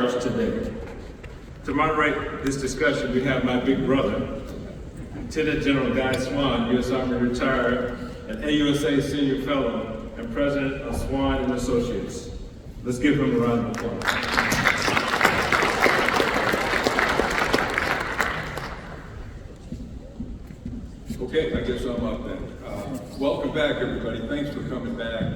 charge today. To moderate this discussion, we have my big brother, Lieutenant General Guy Swan, U.S. Army retired, an AUSA Senior Fellow, and President of Swan and Associates. Let's give him a round of applause. Okay, I guess I'm up then. Welcome back, everybody. Thanks for coming back.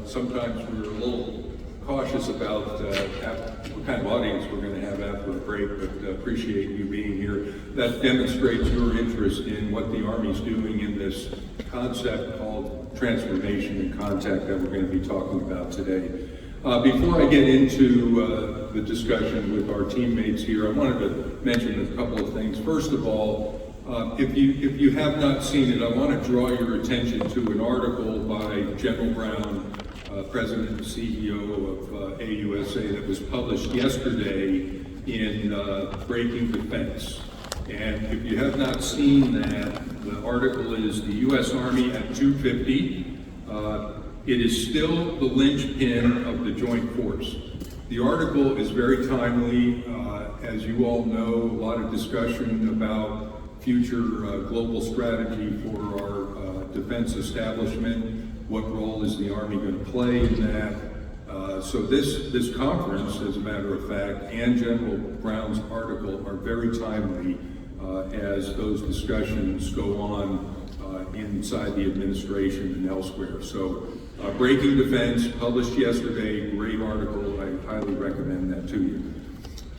Sometimes we're a little cautious about what kind of audience we're going to have after the break, but appreciate you being here. That demonstrates your interest in what the Army's doing in this concept called transformation and contact that we're going to be talking about today. Before I get into the discussion with our teammates here, I wanted to mention a couple of things. First of all, if you have not seen it, I want to draw your attention to an article by General Brown, President and CEO of AUSA, that was published yesterday in Breaking Defense. And if you have not seen that, the article is "The U.S. Army at 250. It is still the linchpin of the joint force." The article is very timely. As you all know, a lot of discussion about future global strategy for our defense establishment. What role is the Army going to play in that? So this conference, as a matter of fact, and General Brown's article are very timely as those discussions go on inside the administration and elsewhere. So Breaking Defense, published yesterday, great article. I highly recommend that to you.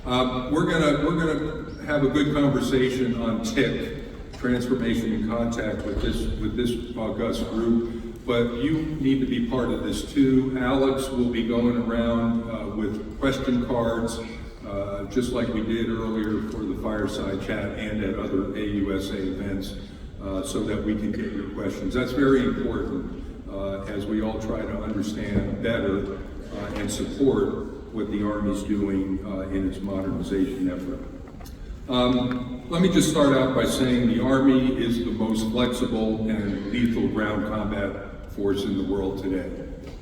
We're gonna have a good conversation on TIC, transformation in contact, with this august group. But you need to be part of this too. Alex will be going around with question cards, just like we did earlier for the fireside chat and at other AUSA events, so that we can get your questions. That's very important as we all try to understand better and support what the Army's doing in its modernization effort. Let me just start out by saying the Army is the most flexible and lethal ground combat force in the world today,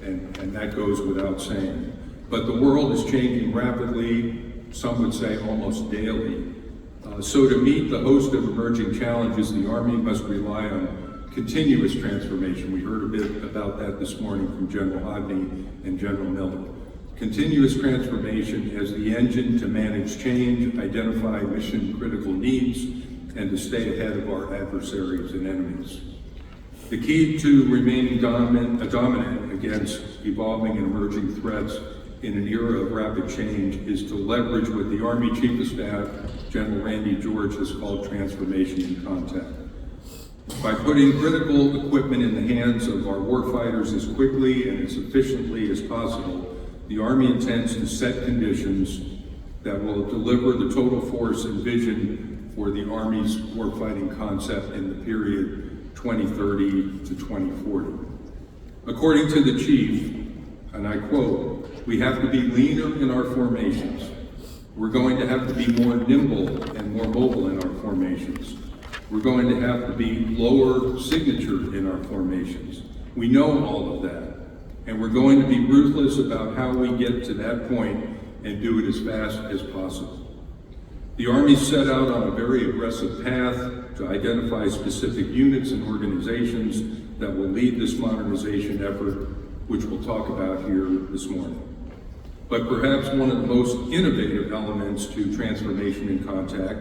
and that goes without saying. But the world is changing rapidly, some would say almost daily. So to meet the host of emerging challenges, the Army must rely on continuous transformation. We heard a bit about that this morning from General Hodney and General Miller. Continuous transformation as the engine to manage change, identify mission-critical needs, and to stay ahead of our adversaries and enemies. The key to remaining dominant against evolving and emerging threats in an era of rapid change is to leverage what the Army Chief of Staff, General Randy George, has called transformation in contact. By putting critical equipment in the hands of our warfighters as quickly and as efficiently as possible, the Army intends to set conditions that will deliver the total force and vision for the Army's warfighting concept in the period 2030 to 2040. According to the Chief, and I quote, "We have to be leaner in our formations. We're going to have to be more nimble and more mobile in our formations. We're going to have to be lower signature in our formations. We know all of that, and we're going to be ruthless about how we get to that point and do it as fast as possible." The Army set out on a very aggressive path to identify specific units and organizations that will lead this modernization effort, which we'll talk about here this morning. But perhaps one of the most innovative elements to transformation in contact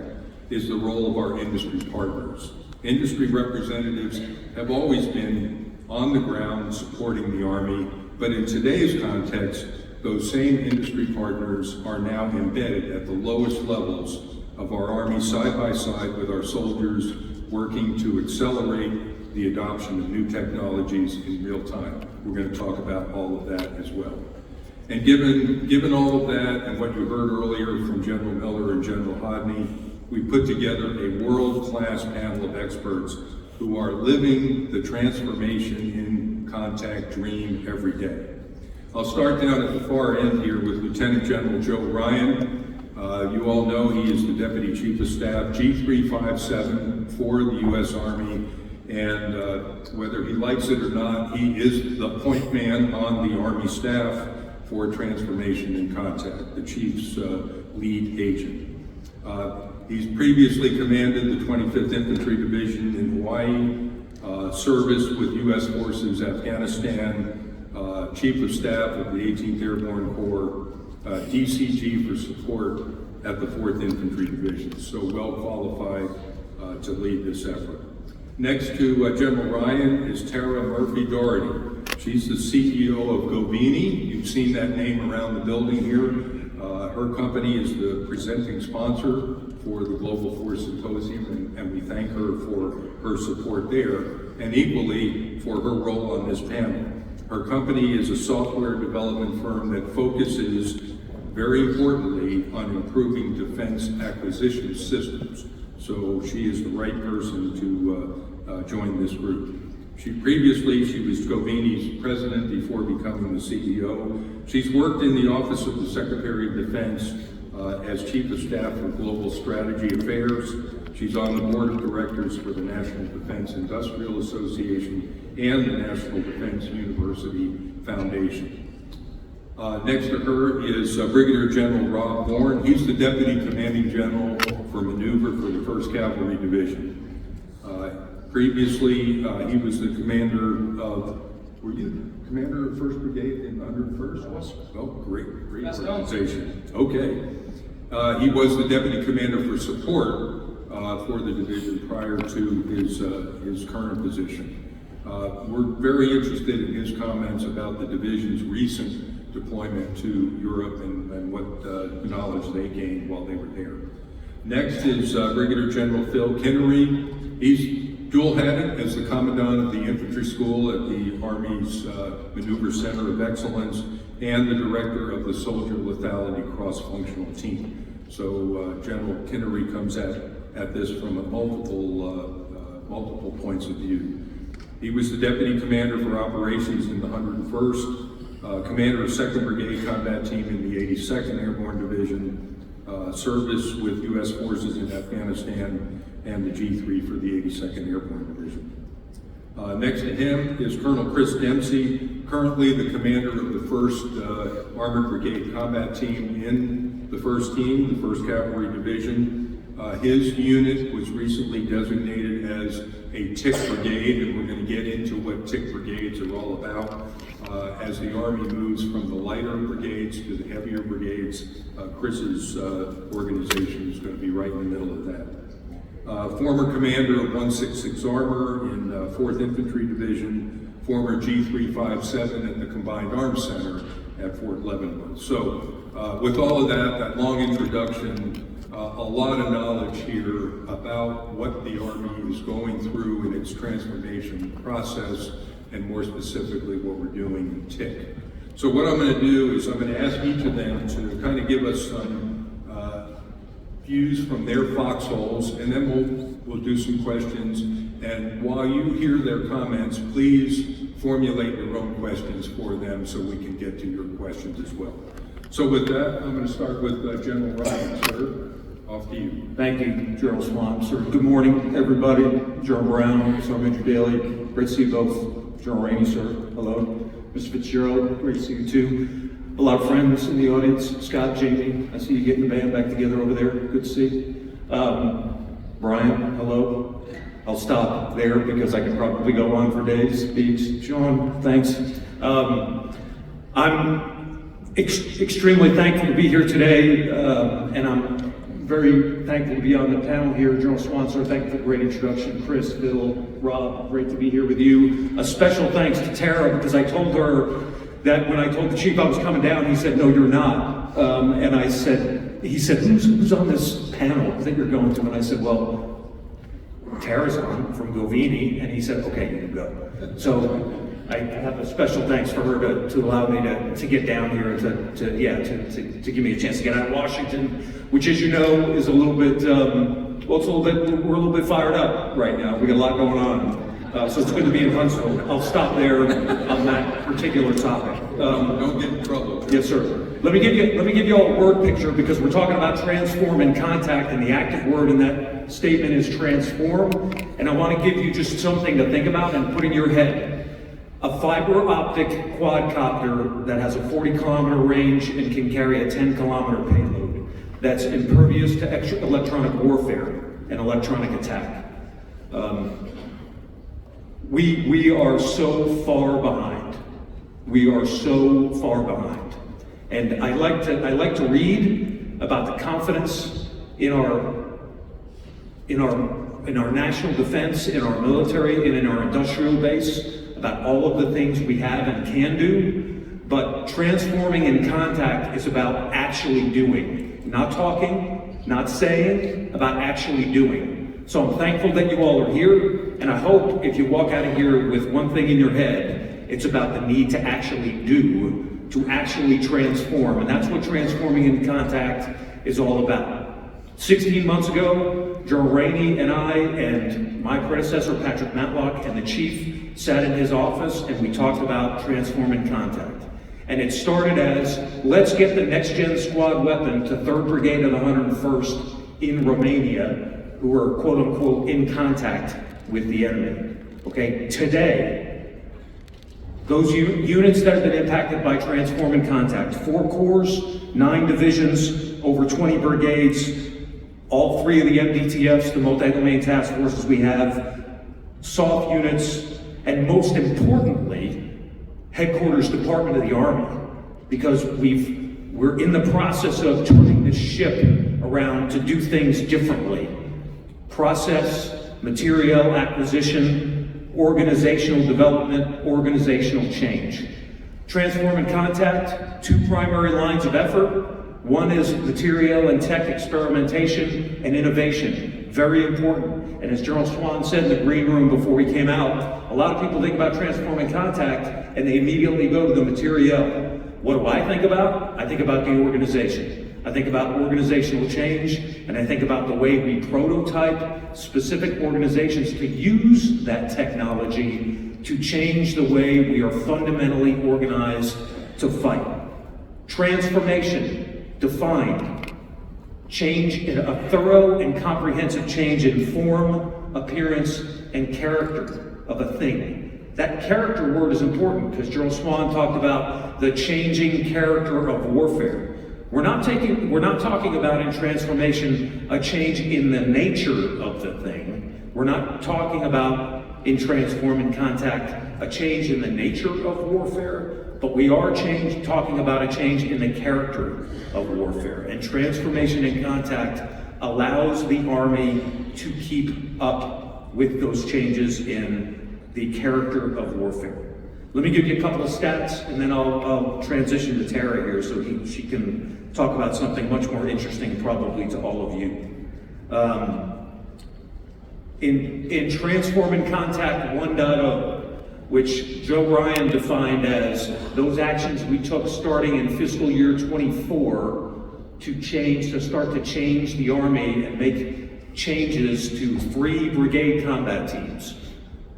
is the role of our industry partners. Industry representatives have always been on the ground supporting the Army, but in today's context, those same industry partners are now embedded at the lowest levels of our Army, side by side with our soldiers, working to accelerate the adoption of new technologies in real time. We're going to talk about all of that as well. And given all of that and what you heard earlier from General Miller and General Hodney, we put together a world-class panel of experts who are living the transformation in contact dream every day. I'll start down at the far end here with Lieutenant General Joe Ryan. You all know he is the Deputy Chief of Staff, G357 for the U.S. Army, and whether he likes it or not, he is the point man on the Army staff for Transformation and Contact, the Chief's lead agent. He's previously commanded the 25th Infantry Division in Hawaii, service with U.S. Forces Afghanistan, Chief of Staff of the 18th Airborne Corps, DCG for support at the 4th Infantry Division, so well qualified to lead this effort. Next to General Ryan is Tarra Dougherty. She's the CEO of Giovini. You've seen that name around the building here. Her company is the presenting sponsor for the Global Force Symposium, and we thank her for her support there, and equally for her role on this panel. Her company is a software development firm that focuses, very importantly, on improving defense acquisition systems. So she is the right person to join this group. She was Giovini's president before becoming the CEO. She's worked in the Office of the Secretary of Defense as Chief of Staff for Global Strategy Affairs. She's on the board of directors for the National Defense Industrial Association and the National Defense University Foundation. Next to her is Brigadier General Rob Bourne. He's the Deputy Commanding General for Maneuver for the 1st Cavalry Division. Previously, he was the commander of, were you commander of 1st Brigade in 101st? Oh, great organization. Okay. He was the deputy commander for support for the division prior to his current position. We're very interested in his comments about the division's recent deployment to Europe and what knowledge they gained while they were there. Next is Brigadier General Phil Kiniery. He's dual-hatted as the Commandant of the Infantry School at the Army's Maneuver Center of Excellence and the Director of the Soldier Lethality Cross-Functional Team. So General Kiniery comes at this from multiple points of view. He was the Deputy Commander for Operations in the 101st, Commander of 2nd Brigade Combat Team in the 82nd Airborne Division, service with U.S. Forces in Afghanistan, and the G3 for the 82nd Airborne Division. Next to him is Colonel Chris Dempsey, currently the commander of the 1st Armored Brigade Combat Team in the 1st Team, the 1st Cavalry Division. His unit was recently designated as a TIC Brigade, and we're going to get into what TIC Brigades are all about. As the Army moves from the lighter brigades to the heavier brigades, Chris's organization is going to be right in the middle of that. Former commander of 166 Armor in 4th Infantry Division, former G357 at the Combined Arms Center at Fort Leavenworth. So with all of that long introduction, a lot of knowledge here about what the Army is going through in its transformation process, and more specifically what we're doing in TIC. So what I'm going to do is I'm going to ask each of them to kind of give us some views from their foxholes, and then we'll do some questions. And while you hear their comments, please formulate your own questions for them so we can get to your questions as well. So with that, I'm going to start with General Ryan, sir. Off to you. Thank you, General Swan. Sir, good morning, everybody. General Brown, Sergeant Major Daly, great to see you both. General Rainey, sir, hello. Mr. Fitzgerald, great to see you too. A lot of friends in the audience. Scott, Jamie, I see you getting the band back together over there. Good to see. Brian, hello. I'll stop there because I can probably go on for days. Beach, Sean, thanks. I'm extremely thankful to be here today, and I'm very thankful to be on the panel here. General Swan, sir, thank you for the great introduction. Chris, Bill, Rob, great to be here with you. A special thanks to Tarra, because I told her that when I told the chief I was coming down, he said, "No, you're not." And he said, who's on this panel that you're going to? And I said, well, Tarra's on from Giovini. And he said, okay, you can go. So I have a special thanks for her to allow me to get down here and to give me a chance to get out of Washington, which, as you know, is a little bit, we're a little bit fired up right now. We got a lot going on. So it's good to be in Huntsville. I'll stop there on that particular topic. Don't get in trouble. Yes, sir. Let me give you all a word picture, because we're talking about transform and contact, and the active word in that statement is transform. And I want to give you just something to think about and put in your head. a fiber optic quadcopter that has a 40-kilometer range and can carry a 10-kilometer payload that's impervious to electronic warfare and electronic attack. We are so far behind. We are so far behind. And I like to read about the confidence in our national defense, in our military, and in our industrial base, about all of the things we have and can do. But transforming in contact is about actually doing, not talking, not saying, about actually doing. So I'm thankful that you all are here, and I hope if you walk out of here with one thing in your head, it's about the need to actually do, to actually transform, and that's what transforming in contact is all about. 16 months ago, General Rainey and I and my predecessor, Patrick Matlock, and the chief sat in his office and we talked about transforming contact. And it started as, let's get the next-gen squad weapon to 3rd Brigade of the 101st in Romania, who are quote-unquote in contact with the enemy. Okay, today, those units that have been impacted by transforming contact, 4 corps, 9 divisions, over 20 brigades, all 3 of the MDTFs, the multi-domain task forces we have, soft units, and most importantly, Headquarters Department of the Army, because we're in the process of turning the ship around to do things differently. Process, material acquisition, organizational development, organizational change. Transform in contact, 2 primary lines of effort. One is material and tech experimentation and innovation, very important. And as General Swan said in the green room before we came out, a lot of people think about transforming contact and they immediately go to the material. What do I think about? I think about the organization. I think about organizational change, and I think about the way we prototype specific organizations to use that technology to change the way we are fundamentally organized to fight. Transformation. Defined. Change in a thorough and comprehensive change in form, appearance, and character of a thing. That character word is important because General Swan talked about the changing character of warfare. We're not talking about in transformation a change in the nature of the thing. We're not talking about in transform in contact a change in the nature of warfare. But we are talking about a change in the character of warfare. And transformation in contact allows the Army to keep up with those changes in the character of warfare. Let me give you a couple of stats, and then I'll transition to Tarra here so she can talk about something much more interesting probably to all of you. In Transform in Contact 1.0, which Joe Ryan defined as those actions we took starting in fiscal year 24 to start to change the Army and make changes to 3 brigade combat teams.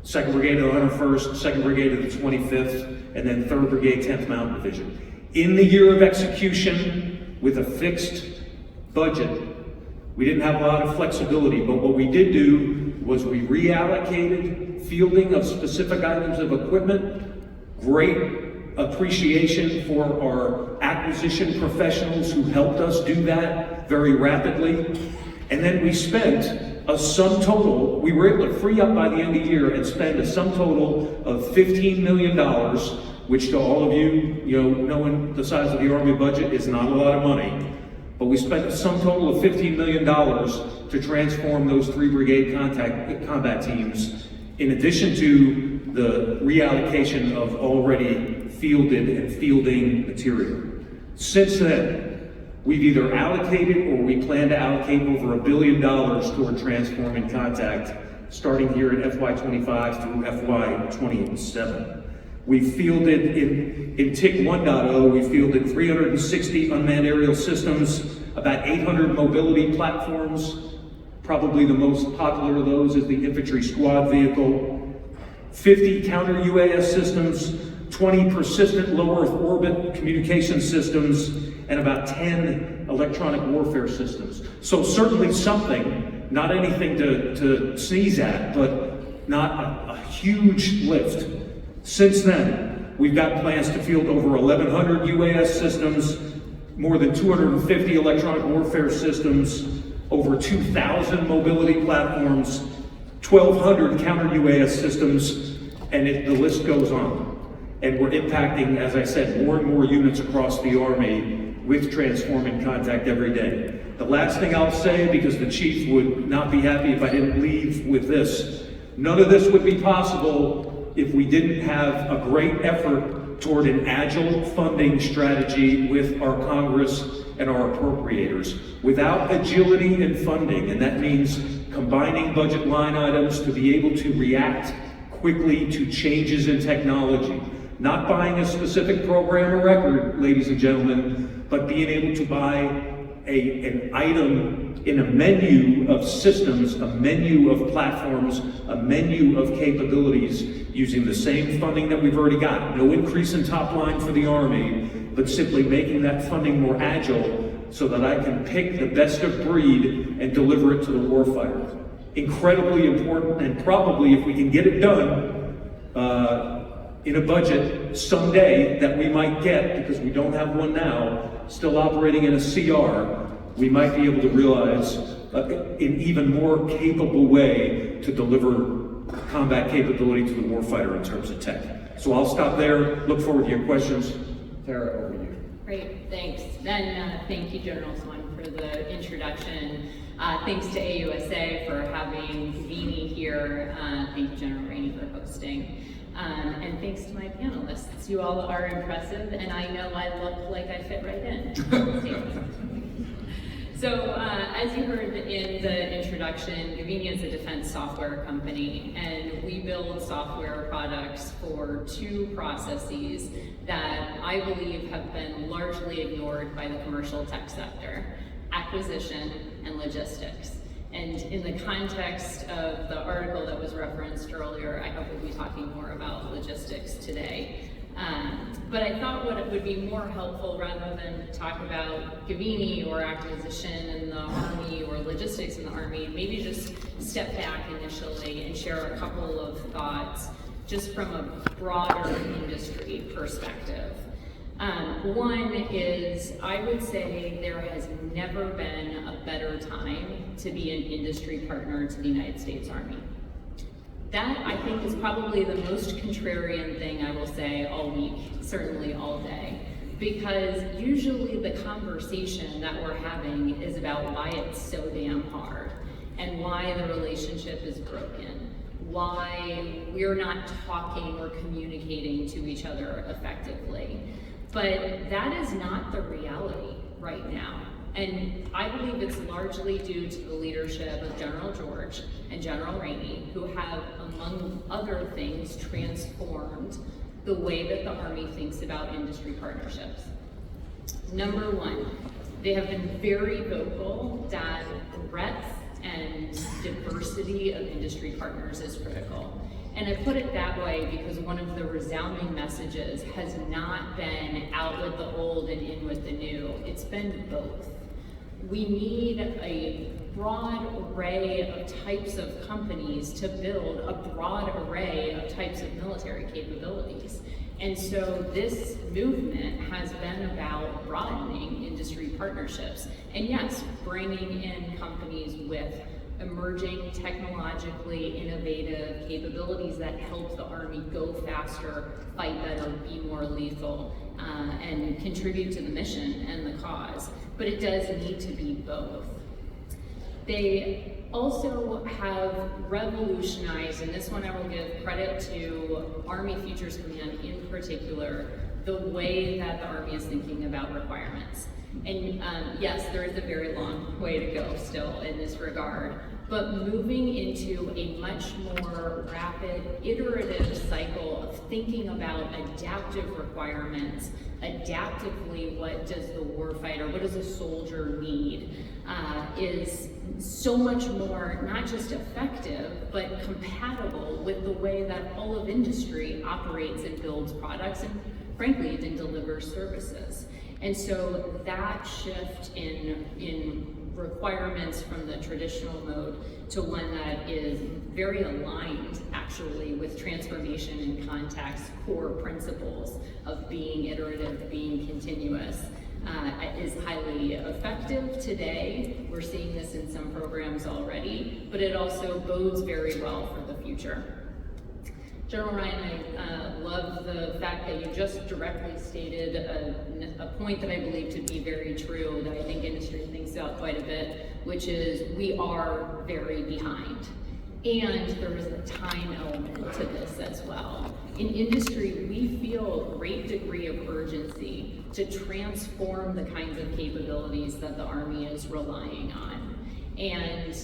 2nd Brigade of the 101st, 2nd Brigade of the 25th, and then 3rd Brigade 10th Mountain Division. In the year of execution, with a fixed budget, we didn't have a lot of flexibility, but what we did do was we reallocated fielding of specific items of equipment, great appreciation for our acquisition professionals who helped us do that very rapidly. And then we spent a sum total, we were able to free up by the end of the year and spend a sum total of $15 million, which to all of you, knowing the size of the Army budget is not a lot of money. But we spent a sum total of $15 million to transform those 3 brigade combat teams, in addition to the reallocation of already fielded and fielding material. Since then, we've either allocated or we plan to allocate over $1 billion toward Transform in Contact, starting here in FY25 through FY27. We fielded in TIC 1.0, we fielded 360 unmanned aerial systems, about 800 mobility platforms. Probably the most popular of those is the Infantry squad vehicle, 50 counter-UAS systems, 20 persistent low Earth orbit communication systems, and about 10 electronic warfare systems. So certainly something, not anything to sneeze at, but not a huge lift. Since then, we've got plans to field over 1,100 UAS systems, more than 250 electronic warfare systems, over 2,000 mobility platforms, 1,200 counter-UAS systems, and the list goes on. And we're impacting, as I said, more and more units across the Army with Transform in Contact every day. The last thing I'll say, because the chief would not be happy if I didn't leave with this, none of this would be possible if we didn't have a great effort toward an agile funding strategy with our Congress and our appropriators. Without agility in funding, and that means combining budget line items to be able to react quickly to changes in technology, not buying a specific program or record, ladies and gentlemen, but being able to buy an item in a menu of systems, a menu of platforms, a menu of capabilities using the same funding that we've already got. No increase in top line for the Army, but simply making that funding more agile so that I can pick the best of breed and deliver it to the warfighter. Incredibly important, and probably if we can get it done in a budget someday that we might get, because we don't have one now, still operating in a CR, we might be able to realize an even more capable way to deliver combat capability to the warfighter in terms of tech. So I'll stop there. Look forward to your questions. Tarra, over to you. Great, thanks. Then thank you, General Swan, for the introduction. Thanks to AUSA for having Giovini here. Thank you, General Rainey, for hosting. And thanks to my panelists. You all are impressive, and I know I look like I fit right in. So, as you heard in the introduction, Giovini is a defense software company, and we build software products for two processes that I believe have been largely ignored by the commercial tech sector: acquisition and logistics. And in the context of the article that was referenced earlier, I hope we'll be talking more about logistics today. But I thought what it would be more helpful, rather than talk about Giovini or acquisition in the Army or logistics in the Army, maybe just step back initially and share a couple of thoughts just from a broader industry perspective. One is, I would say there has never been a better time to be an industry partner to the United States Army. That, I think, is probably the most contrarian thing I will say all week, certainly all day, because usually the conversation that we're having is about why it's so damn hard and why the relationship is broken, why we're not talking or communicating to each other effectively. But that is not the reality right now. And I believe it's largely due to the leadership of General George and General Rainey, who have, among other things, transformed the way that the Army thinks about industry partnerships. Number one, they have been very vocal that breadth and diversity of industry partners is critical. And I put it that way because one of the resounding messages has not been out with the old and in with the new. It's been both. We need a broad array of types of companies to build a broad array of types of military capabilities. And so this movement has been about broadening industry partnerships. And yes, bringing in companies with emerging technologically innovative capabilities that help the Army go faster, fight better, be more lethal, and contribute to the mission and the cause. But it does need to be both. They also have revolutionized, and this one I will give credit to Army Futures Command in particular, the way that the Army is thinking about requirements. And yes, there is a very long way to go still in this regard, but moving into a much more rapid, iterative cycle of thinking about adaptive requirements, adaptively, what does the warfighter, what does a soldier need, is so much more not just effective, but compatible with the way that all of industry operates and builds products, and frankly, even delivers services. And so that shift in requirements from the traditional mode to one that is very aligned actually with transformation and contact's core principles of being iterative, being continuous, is highly effective today. We're seeing this in some programs already, but it also bodes very well for the future. General Ryan, I love the fact that you just directly stated a point that I believe to be very true, that I think industry thinks about quite a bit, which is we are very behind. And there is a time element to this as well. In industry, we feel a great degree of urgency to transform the kinds of capabilities that the Army is relying on. And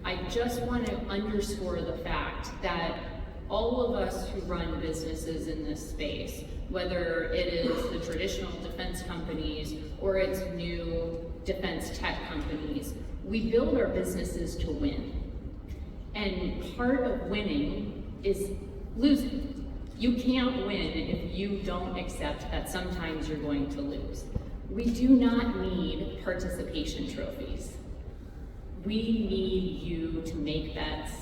I just want to underscore the fact that all of us who run businesses in this space, whether it is the traditional defense companies or it's new defense tech companies, we build our businesses to win. And part of winning is losing. You can't win if you don't accept that sometimes you're going to lose. We do not need participation trophies. We need you to make bets,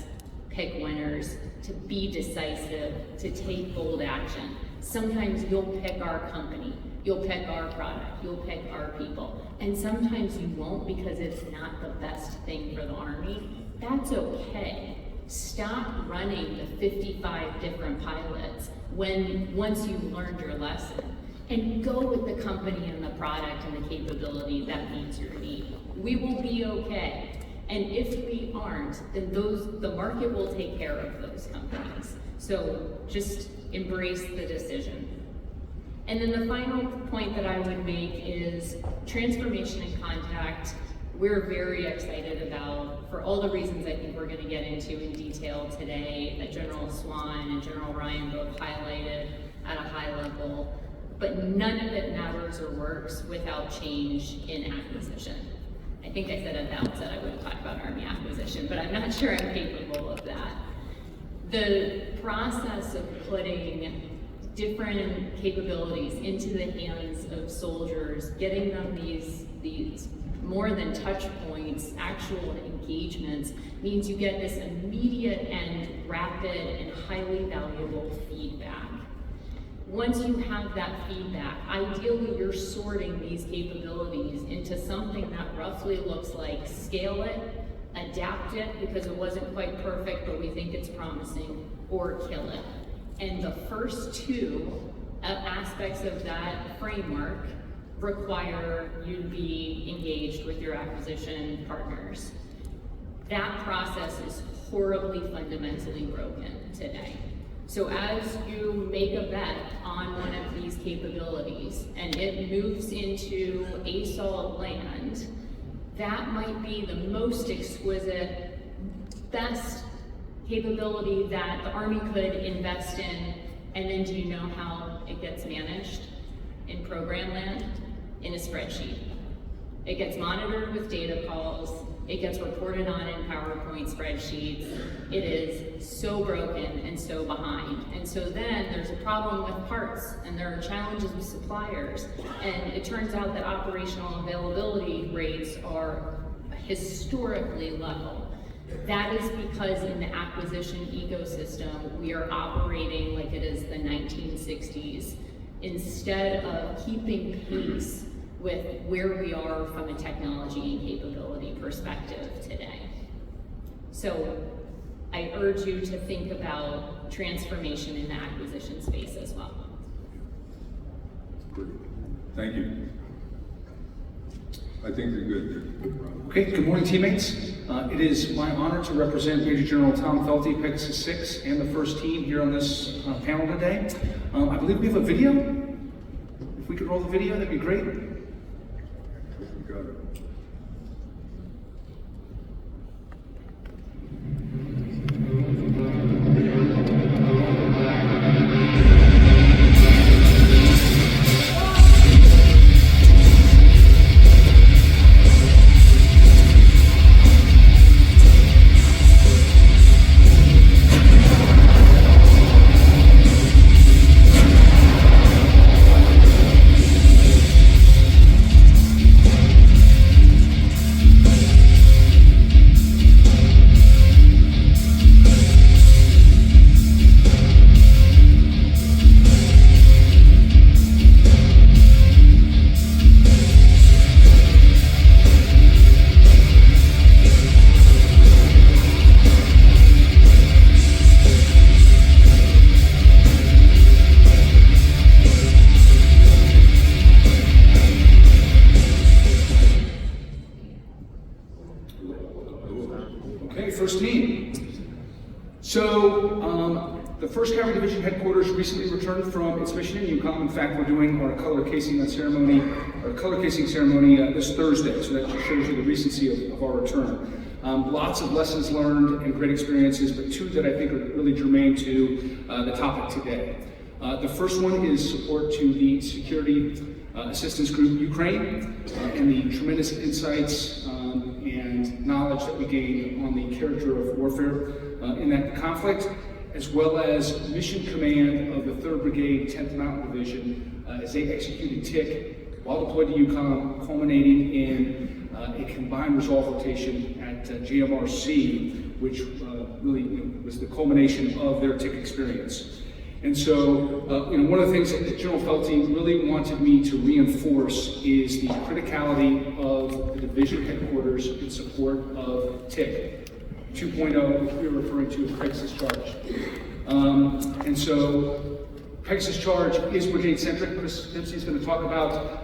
pick winners, to be decisive, to take bold action. Sometimes you'll pick our company, you'll pick our product, you'll pick our people, and sometimes you won't because it's not the best thing for the Army. That's okay. Stop running the 55 different pilots once you've learned your lesson, and go with the company and the product and the capability that meets your need. We will be okay. And if we aren't, then the market will take care of those companies. So just embrace the decision. And then the final point that I would make is transformation and contact. We're very excited about, for all the reasons I think we're going to get into in detail today, that General Swan and General Ryan both highlighted at a high level. But none of it matters or works without change in acquisition. I think I said at the outset I wouldn't talk about Army acquisition, but I'm not sure I'm capable of that. The process of putting different capabilities into the hands of soldiers, getting them these more than touch points, actual engagements, means you get this immediate and rapid and highly valuable feedback. Once you have that feedback, ideally you're sorting these capabilities into something that roughly looks like scale it, adapt it because it wasn't quite perfect but we think it's promising, or kill it. And the first two aspects of that framework require you to be engaged with your acquisition partners. That process is horribly fundamentally broken today. So as you make a bet on one of these capabilities and it moves into ASAL land, that might be the most exquisite, best capability that the Army could invest in. And then do you know how it gets managed in program land? In a spreadsheet. It gets monitored with data calls. It gets reported on in PowerPoint spreadsheets. It is so broken and so behind. And so then there's a problem with parts and there are challenges with suppliers. And it turns out that operational availability rates are historically low. That is because in the acquisition ecosystem, we are operating like it is the 1960s instead of keeping pace with where we are from a technology and capability perspective today. So I urge you to think about transformation in the acquisition space as well. Great. Thank you. I think you're good. Okay, good morning, teammates. It is my honor to represent Major General Tom Felty, Pegasus 6, and the first team here on this panel today. I believe we have a video. If we could roll the video, that'd be great. Got it. first team. So, the 1st Cavalry Division headquarters recently returned from its mission in Yukon. In fact, we're doing our color casing ceremony this Thursday, so that just shows you the recency of our return. Lots of lessons learned and great experiences, but 2 that I think are really germane to the topic today. The first one is support to the Security Assistance Group Ukraine and the tremendous insights and knowledge that we gained on the character of warfare in that conflict, as well as mission command of the 3rd Brigade, 10th Mountain Division, as they executed TIC while deployed to Yukon, culminating in a combined resolve rotation at GMRC, which really was the culmination of their TIC experience. And so, one of the things that General Felty really wanted me to reinforce is the criticality of the division headquarters in support of TIC 2.0, which we were referring to as Pegasus Charge. And so, Pegasus Charge is brigade-centric. Chris Dempsey is going to talk about,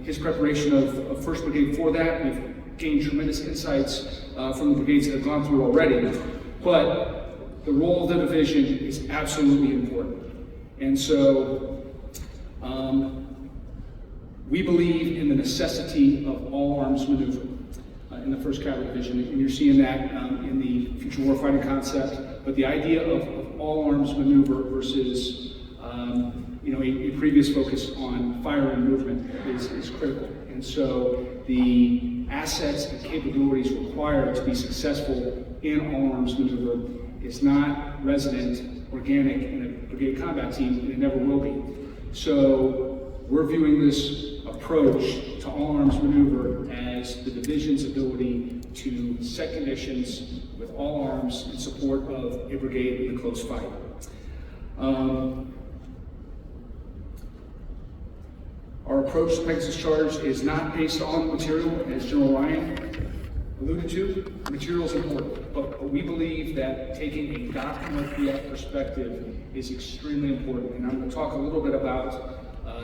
his preparation of 1st Brigade for that. We've gained tremendous insights from the brigades that have gone through already. But the role of the division is absolutely important. And so, we believe in the necessity of all-arms maneuver in the 1st Cavalry Division, and you're seeing that in the future warfighting concept. But the idea of all-arms maneuver versus a previous focus on fire and movement is critical. And so the assets and capabilities required to be successful in all-arms maneuver is not resident, organic in a brigade combat team, and it never will be. So we're viewing this approach to all-arms maneuver as the division's ability to set conditions with all arms in support of a brigade in a close fight. Our approach to Pegasus Charge is not based on material, as General Ryan alluded to. Material is important, but we believe that taking a doctrinal threat perspective is extremely important. And I'm going to talk a little bit about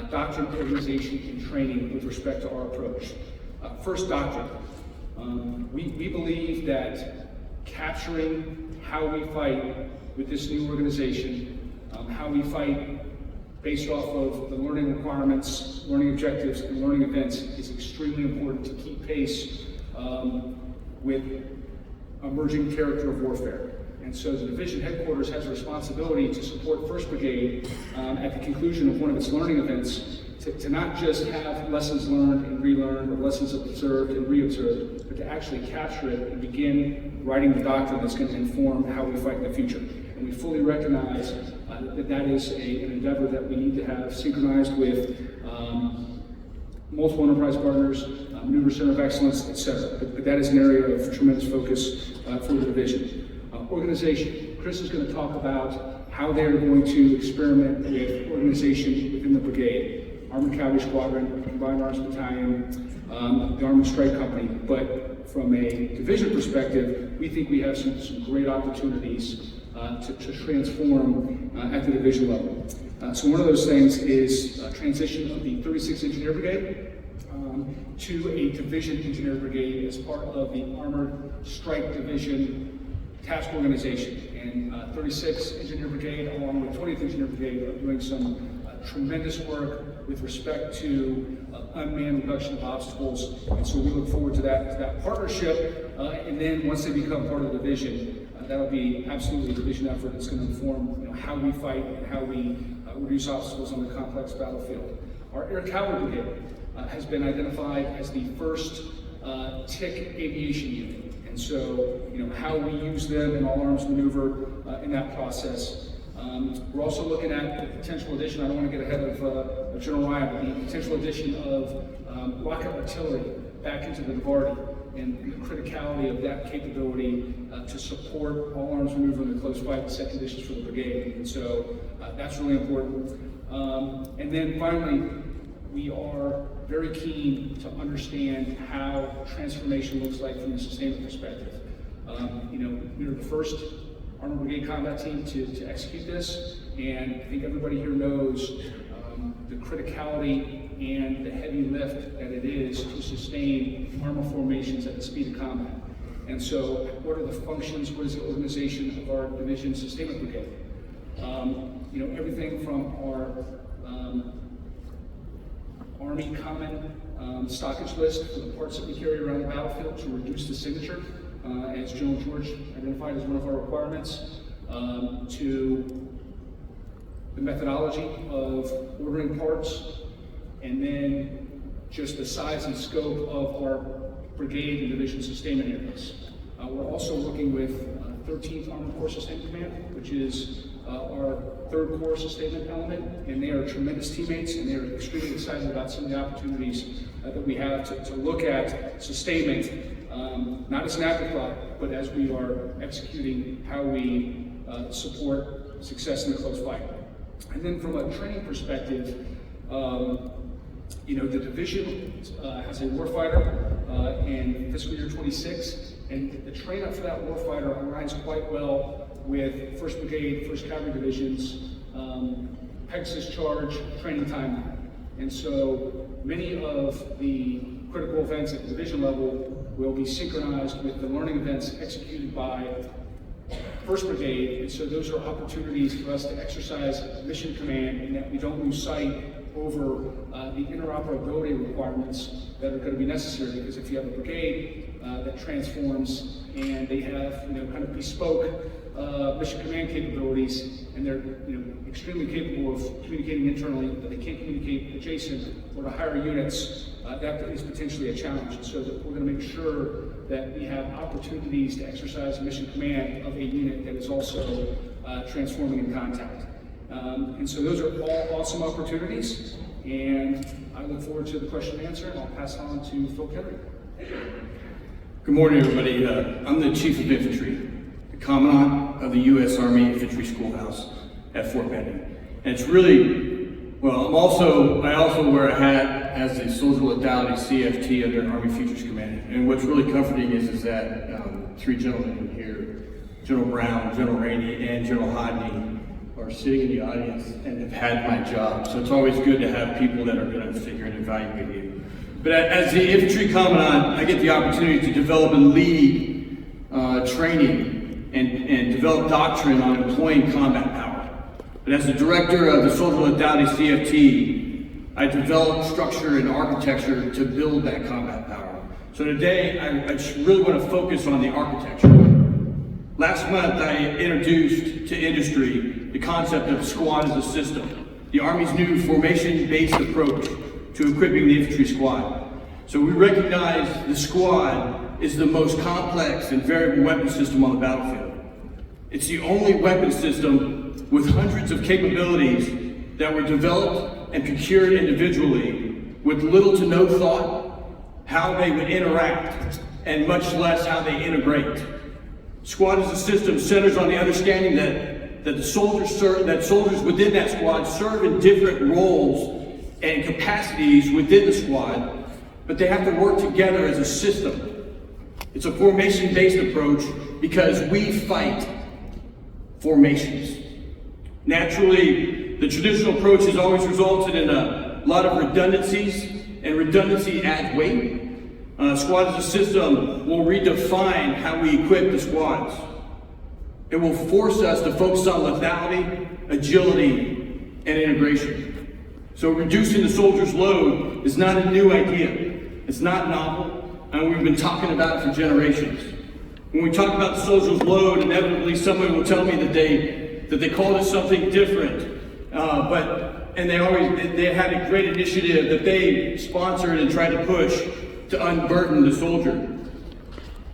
doctrine, organization, and training with respect to our approach. First, doctrine. We believe that capturing how we fight with this new organization, how we fight based off of the learning requirements, learning objectives, and learning events is extremely important to keep pace with emerging character of warfare. And so the division headquarters has a responsibility to support 1st Brigade at the conclusion of one of its learning events to not just have lessons learned and relearned, or lessons observed and reobserved, but to actually capture it and begin writing the doctrine that's going to inform how we fight in the future. And we fully recognize that is an endeavor that we need to have synchronized with multiple enterprise partners, maneuver center of excellence, etc. But that is an area of tremendous focus for the division. Organization. Chris is going to talk about how they're going to experiment with organization within the brigade. Armored Cavalry Squadron, Combined Arms Battalion, the Armored Strike Company. But from a division perspective, we think we have some great opportunities to transform at the division level. So one of those things is transition of the 36th Engineer Brigade to a division engineer brigade as part of the Armored Strike Division task organization. And 36th Engineer Brigade, along with 20th Engineer Brigade, are doing some tremendous work with respect to unmanned reduction of obstacles. And so we look forward to that partnership. And then once they become part of the division, that'll be absolutely a division effort that's going to inform how we fight and how we reduce obstacles on the complex battlefield. Our Air Cavalry Brigade has been identified as the first TIC aviation unit. And so, how we use them in all arms maneuver in that process. We're also looking at the potential addition, I don't want to get ahead of General Ryan, but the potential addition of rocket artillery back into the Dougherty and the criticality of that capability to support all arms maneuver in the close fight and set conditions for the brigade. And so that's really important. And then finally, we are very keen to understand how transformation looks like from a sustainment perspective. We were the first Armored Brigade combat team to execute this, and I think everybody here knows the criticality and the heavy lift that it is to sustain armor formations at the speed of combat. And so what are the functions, what is the organization of our division sustainment brigade? You know, everything from our Army common stockage list for the parts that we carry around the battlefield to reduce the signature, as General George identified as one of our requirements, to the methodology of ordering parts, and then just the size and scope of our brigade and division sustainment areas. We're also working with 13th Armored Corps Sustainment Command, which is our 3rd Corps sustainment element, and they are tremendous teammates, and they're extremely excited about some of the opportunities that we have to look at sustainment, not as an afterthought, but as we are executing how we support success in the close fight. And then from a training perspective, you know, the division has a warfighter in fiscal year 26, and the train up for that warfighter aligns quite well with 1st Brigade, 1st Cavalry Division's Pegasus charge training timeline. And so many of the critical events at the division level will be synchronized with the learning events executed by 1st Brigade, and so those are opportunities for us to exercise mission command, and that we don't lose sight over the interoperability requirements that are going to be necessary. Because if you have a brigade that transforms and they have, you know, kind of bespoke mission command capabilities, and they're, you know, extremely capable of communicating internally, but they can't communicate adjacent or to higher units, that is potentially a challenge. And so that we're going to make sure that we have opportunities to exercise mission command of a unit that is also transforming in contact. And so those are all awesome opportunities, and I look forward to the question and answer, and I'll pass on to Phil Kiniery. Good morning, everybody. I'm the Chief of Infantry, the Commandant of the U.S. Army Infantry Schoolhouse at Fort Benning. And it's really, well, I also wear a hat as the Soldier Lethality CFT under Army Futures Command. And what's really comforting is that 3 gentlemen here, General Brown, General Rainey, and General Hodney, are sitting in the audience and have had my job. So it's always good to have people that are going to figure and evaluate you. But as the Infantry Commandant, I get the opportunity to develop and lead training and develop doctrine on employing combat power. But as the director of the Soldier Lethality CFT, I develop structure and architecture to build that combat power. So today, I just really want to focus on the architecture. Last month, I introduced to industry the concept of squad as a system, the Army's new formation-based approach to equipping the infantry squad. So we recognize the squad is the most complex and variable weapon system on the battlefield. It's the only weapon system with hundreds of capabilities that were developed and procured individually with little to no thought how they would interact, and much less how they integrate. Squad as a system centers on the understanding that soldiers within that squad serve in different roles and capacities within the squad, but they have to work together as a system. It's a formation-based approach because we fight formations. Naturally, the traditional approach has always resulted in a lot of redundancies, and redundancy adds weight. Squad as a system will redefine how we equip the squads. It will force us to focus on lethality, agility, and integration. So reducing the soldier's load is not a new idea. It's not novel, and we've been talking about it for generations. When we talk about the soldier's load, inevitably someone will tell me that they called it something different. They had a great initiative that they sponsored and tried to push to unburden the soldier.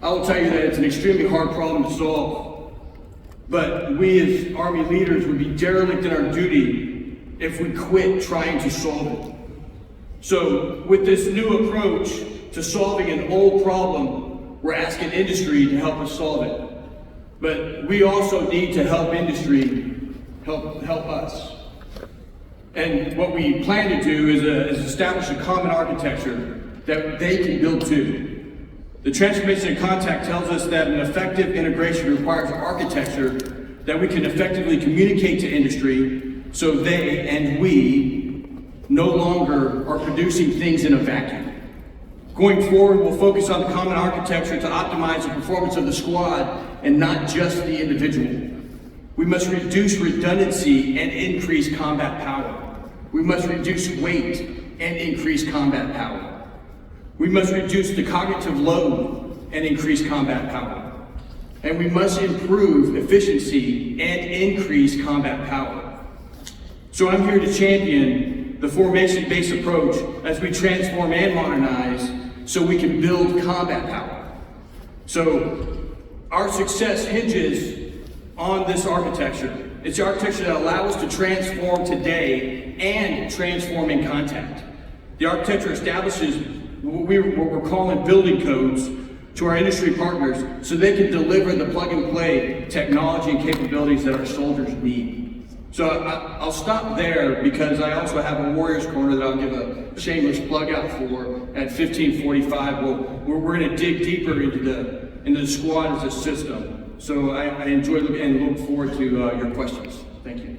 I will tell you that it's an extremely hard problem to solve, but we as Army leaders would be derelict in our duty if we quit trying to solve it. So with this new approach to solving an old problem, we're asking industry to help us solve it. But we also need to help industry help us. And what we plan to do is establish a common architecture that they can build to. The transformation in contact tells us that an effective integration requires an architecture that we can effectively communicate to industry so they and we no longer are producing things in a vacuum. Going forward, we'll focus on the common architecture to optimize the performance of the squad and not just the individual. We must reduce redundancy and increase combat power. We must reduce weight and increase combat power. We must reduce the cognitive load and increase combat power. And we must improve efficiency and increase combat power. So I'm here to champion the formation-based approach as we transform and modernize so we can build combat power. So our success hinges on this architecture. It's the architecture that allows us to transform today and transform in contact. The architecture establishes what we're calling building codes to our industry partners so they can deliver the plug-and-play technology and capabilities that our soldiers need. So I'll stop there because I also have a Warriors Corner that I'll give a shameless plug out for at 15:45. We're going to dig deeper into the squad as a system. So I enjoy and look forward to your questions. Thank you.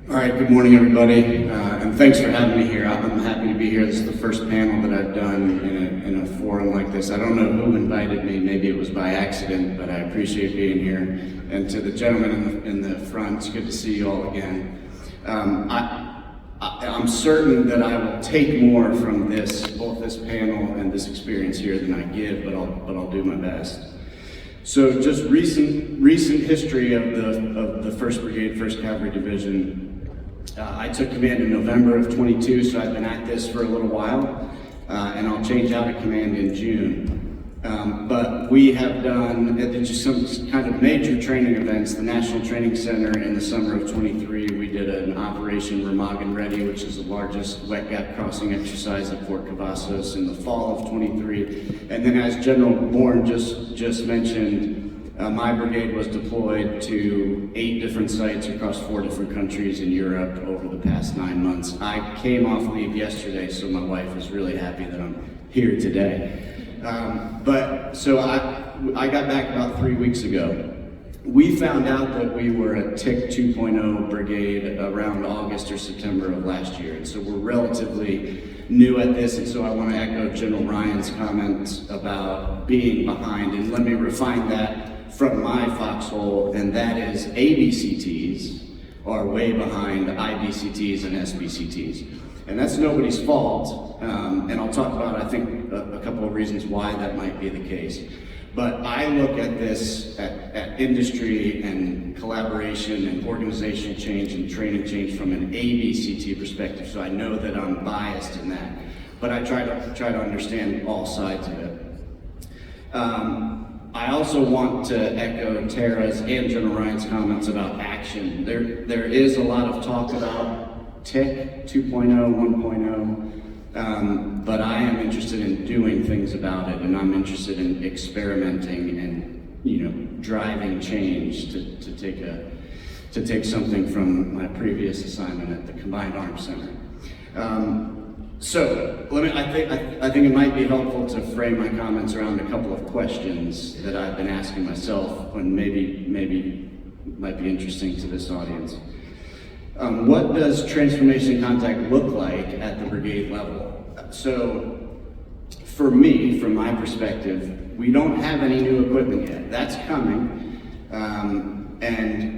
All right, good morning, everybody, and thanks for having me here. I'm happy to be here. This is the first panel that I've done in a forum like this. I don't know who invited me. Maybe it was by accident, but I appreciate being here. And to the gentleman in the front, it's good to see you all again. I'm certain that I will take more from both this panel and this experience here than I give, but I'll do my best. So just recent history of the 1st Brigade, 1st Cavalry Division. I took command in November of 22, so I've been at this for a little while, and I'll change out of command in June. But we have done just some kind of major training events. The National Training Center in the summer of 23, we did an Operation Remagen Ready, which is the largest wet gap crossing exercise at Fort Cavazos in the fall of 23. And then as General Bourne just mentioned, my brigade was deployed to 8 different sites across 4 different countries in Europe over the past 9 months. I came off leave yesterday, so my wife is really happy that I'm here today. So I got back about 3 weeks ago. We found out that we were a TIC 2.0 brigade around August or September of last year, and so we're relatively new at this, and so I want to echo General Ryan's comments about being behind, and let me refine that from my foxhole, and that is ABCTs are way behind IBCTs and SBCTs. And that's nobody's fault, and I'll talk about, I think, a couple of reasons why that might be the case. But I look at this, at industry and collaboration and organizational change and training change from an ABCT perspective, so I know that I'm biased in that. But I try to understand all sides of it. I also want to echo Tarra's and General Ryan's comments about action. There is a lot of talk about TIC 2.0, 1.0, but I am interested in doing things about it, and I'm interested in experimenting and driving change to take something from my previous assignment at the Combined Arms Center. So I think it might be helpful to frame my comments around a couple of questions that I've been asking myself, and maybe might be interesting to this audience. What does transformation contact look like at the brigade level? So for me, from my perspective, we don't have any new equipment yet. That's coming.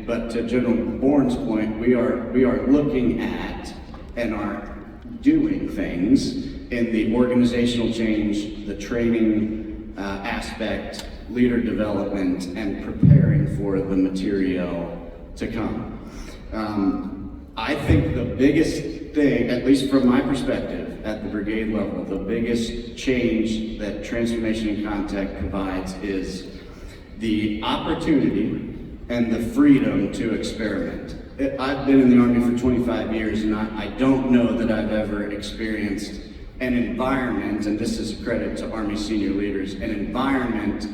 But to General Bourne's point, we are looking at and are doing things in the organizational change, the training aspect, leader development, and preparing for the material to come. I think the biggest thing, at least from my perspective at the brigade level, the biggest change that transformation in contact provides is the opportunity and the freedom to experiment. I've been in the Army for 25 years, and I don't know that I've ever experienced an environment, and this is a credit to Army senior leaders, an environment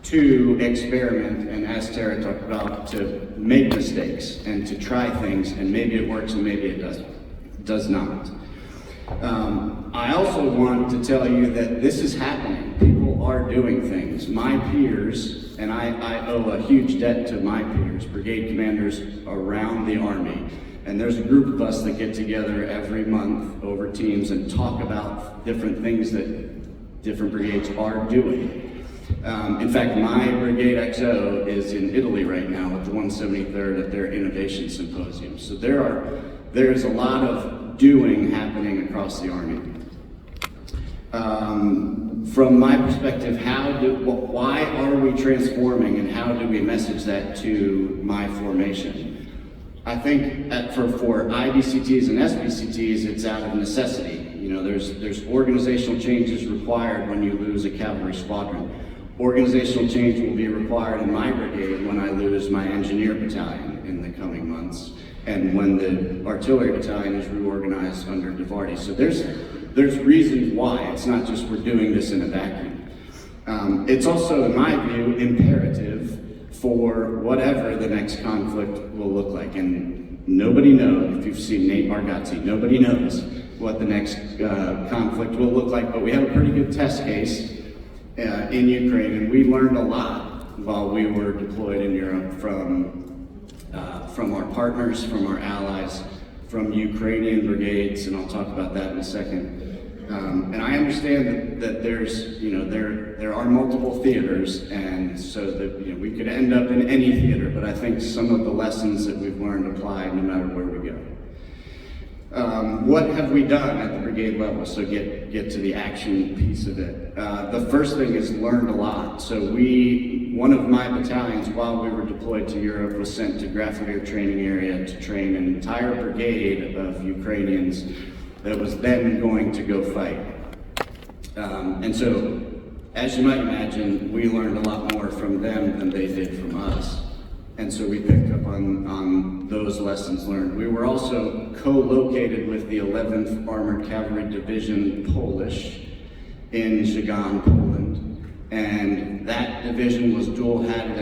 to experiment, and as Tarra talked about, to make mistakes and to try things, and maybe it works and maybe it does not. I also want to tell you that this is happening. People are doing things. My peers, and I owe a huge debt to my peers, brigade commanders around the Army, And there's a group of us that get together every month over Teams and talk about different things that different brigades are doing. In fact, my Brigade XO is in Italy right now with the 173rd at their Innovation Symposium. So there's a lot of doing happening across the Army. From my perspective, why are we transforming and how do we message that to my formation? I think for IBCTs and SBCTs, it's out of necessity. You know, there's organizational changes required when you lose a cavalry squadron. Organizational change will be required in my brigade when I lose my engineer battalion in the coming months, and when the artillery battalion is reorganized under Dougherty. So there's reasons why. It's not just we're doing this in a vacuum. It's also, in my view, imperative for whatever the next conflict will look like. And nobody knows, if you've seen Nate Bargatze, nobody knows what the next conflict will look like, but we have a pretty good test case in Ukraine, and we learned a lot while we were deployed in Europe from our partners, from our allies, from Ukrainian brigades, and I'll talk about that in a second. And I understand that there's, you know, there are multiple theaters, and so that, you know, we could end up in any theater, but I think some of the lessons that we've learned apply no matter where we go. What have we done at the brigade level? So get to the action piece of it. The first thing is learned a lot. So one of my battalions, while we were deployed to Europe, was sent to Graffier training area to train an entire brigade of Ukrainians that was then going to go fight. And so, as you might imagine, we learned a lot more from them than they did from us. And so we picked up on those lessons learned. We were also co-located with the 11th Armored Cavalry Division Polish in Giovini, Poland. And that division was dual-hatted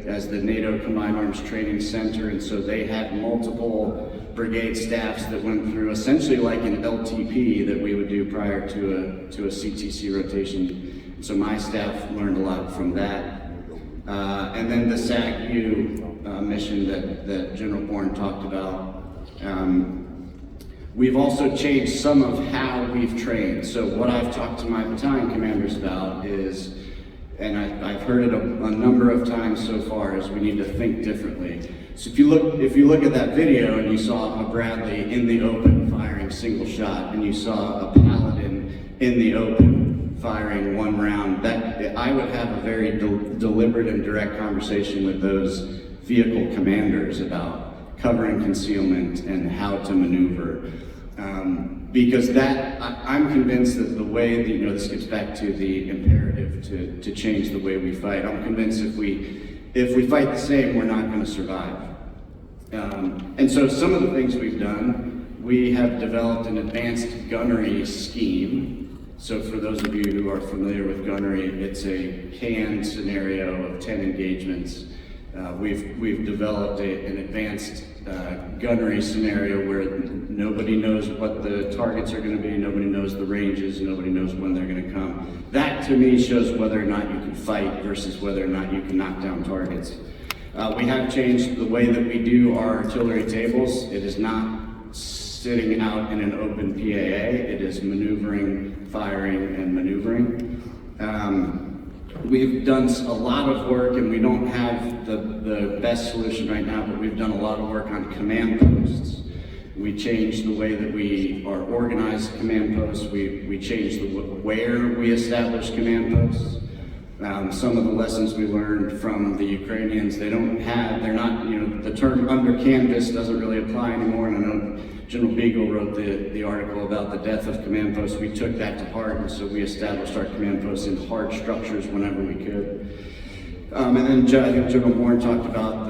as the NATO Combined Arms Training Center, and so they had multiple brigade staffs that went through essentially like an LTP that we would do prior to a CTC rotation. So my staff learned a lot from that. And then the SAC-U mission that General Bourne talked about. We've also changed some of how we've trained. So what I've talked to my battalion commanders about is, and I've heard it a number of times so far, is we need to think differently. So if you look at that video and you saw a Bradley in the open firing single shot, and you saw a Paladin in the open firing one round, that I would have a very deliberate and direct conversation with those vehicle commanders about cover and concealment and how to maneuver. Because I'm convinced that the way that, you know, this gets back to the imperative to change the way we fight. I'm convinced if we fight the same, we're not going to survive. And so some of the things we've done, we have developed an advanced gunnery scheme. So for those of you who are familiar with gunnery, it's a canned scenario of 10 engagements. We've developed an advanced gunnery scenario where nobody knows what the targets are going to be, nobody knows the ranges, nobody knows when they're going to come. That to me shows whether or not you can fight versus whether or not you can knock down targets. We have changed the way that we do our artillery tables. It is not sitting out in an open PAA, it is maneuvering, firing, and maneuvering. We've done a lot of work, and we don't have the best solution right now, but we've done a lot of work on command posts. We changed the way that we are organized command posts. We changed where we establish command posts. Some of the lessons we learned from the Ukrainians, they're not, you know, the term under canvas doesn't really apply anymore, and I know General Beagle wrote the article about the death of command posts. We took that to heart, and so we established our command posts in hard structures whenever we could. And then I think General Bourne talked about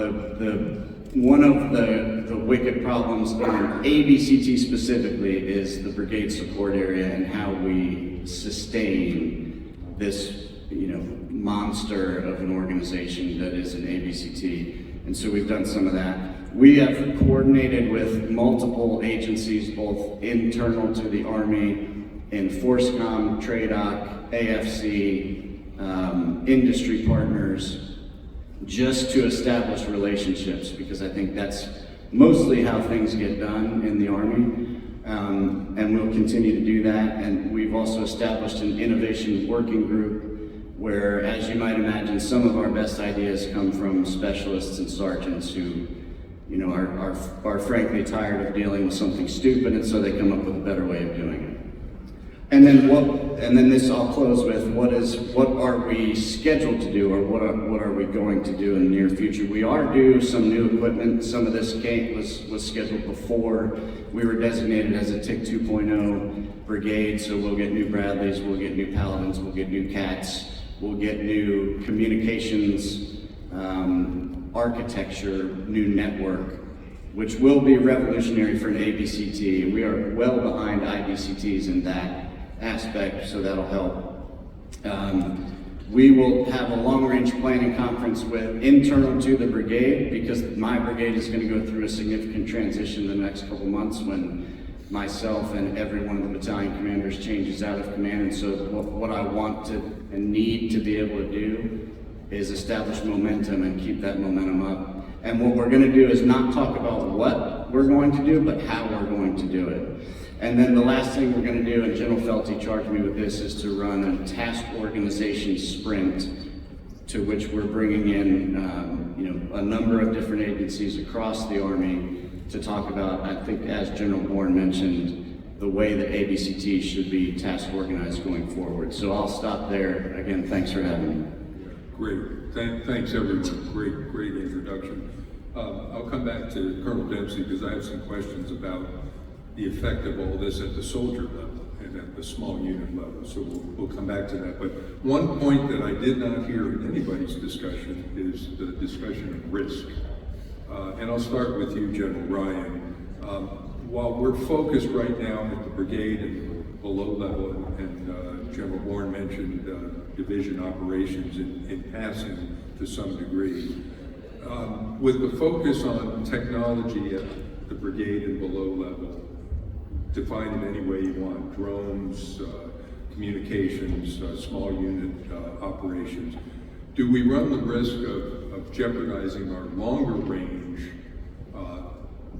one of the wicked problems in ABCT specifically is the brigade support area and how we sustain this, you know, monster of an organization that is an ABCT. And so we've done some of that. We have coordinated with multiple agencies, both internal to the Army, in FORSCOM, TRADOC, AFC, industry partners, just to establish relationships, because I think that's mostly how things get done in the Army, and we'll continue to do that. And we've also established an innovation working group where, as you might imagine, some of our best ideas come from specialists and sergeants who, you know, are frankly tired of dealing with something stupid, and so they come up with a better way of doing it. And then this I'll close with, what are we scheduled to do, or what are we going to do in the near future? We are due some new equipment. Some of this was scheduled before we were designated as a TIC 2.0 brigade, so we'll get new Bradleys, we'll get new Paladins, we'll get new Cats, we'll get new communications architecture, new network, which will be revolutionary for an ABCT. We are well behind IBCTs in that aspect, so that'll help. We will have a long-range planning conference with internal to the brigade, because my brigade is going to go through a significant transition in the next couple months when myself and every one of the battalion commanders changes out of command. And so what I want to and need to be able to do is establish momentum and keep that momentum up. And what we're going to do is not talk about what we're going to do, but how we're going to do it. And then the last thing we're going to do, and General Felty charged me with this, is to run a task organization sprint, to which we're bringing in a number of different agencies across the Army to talk about, I think, as General Bourne mentioned, the way that ABCT should be task organized going forward. So I'll stop there. Again, thanks for having me. Great. Thanks, everyone. Great introduction. I'll come back to Colonel Dempsey, because I have some questions about the effect of all this at the soldier level and at the small unit level. So we'll come back to that. But one point that I did not hear in anybody's discussion is the discussion of risk. And I'll start with you, General Ryan. While we're focused right now at the brigade and below level, and General Bourne mentioned division operations in passing to some degree, with the focus on technology at the brigade and below level, define it any way you want, drones, communications, small unit operations, do we run the risk of jeopardizing our longer range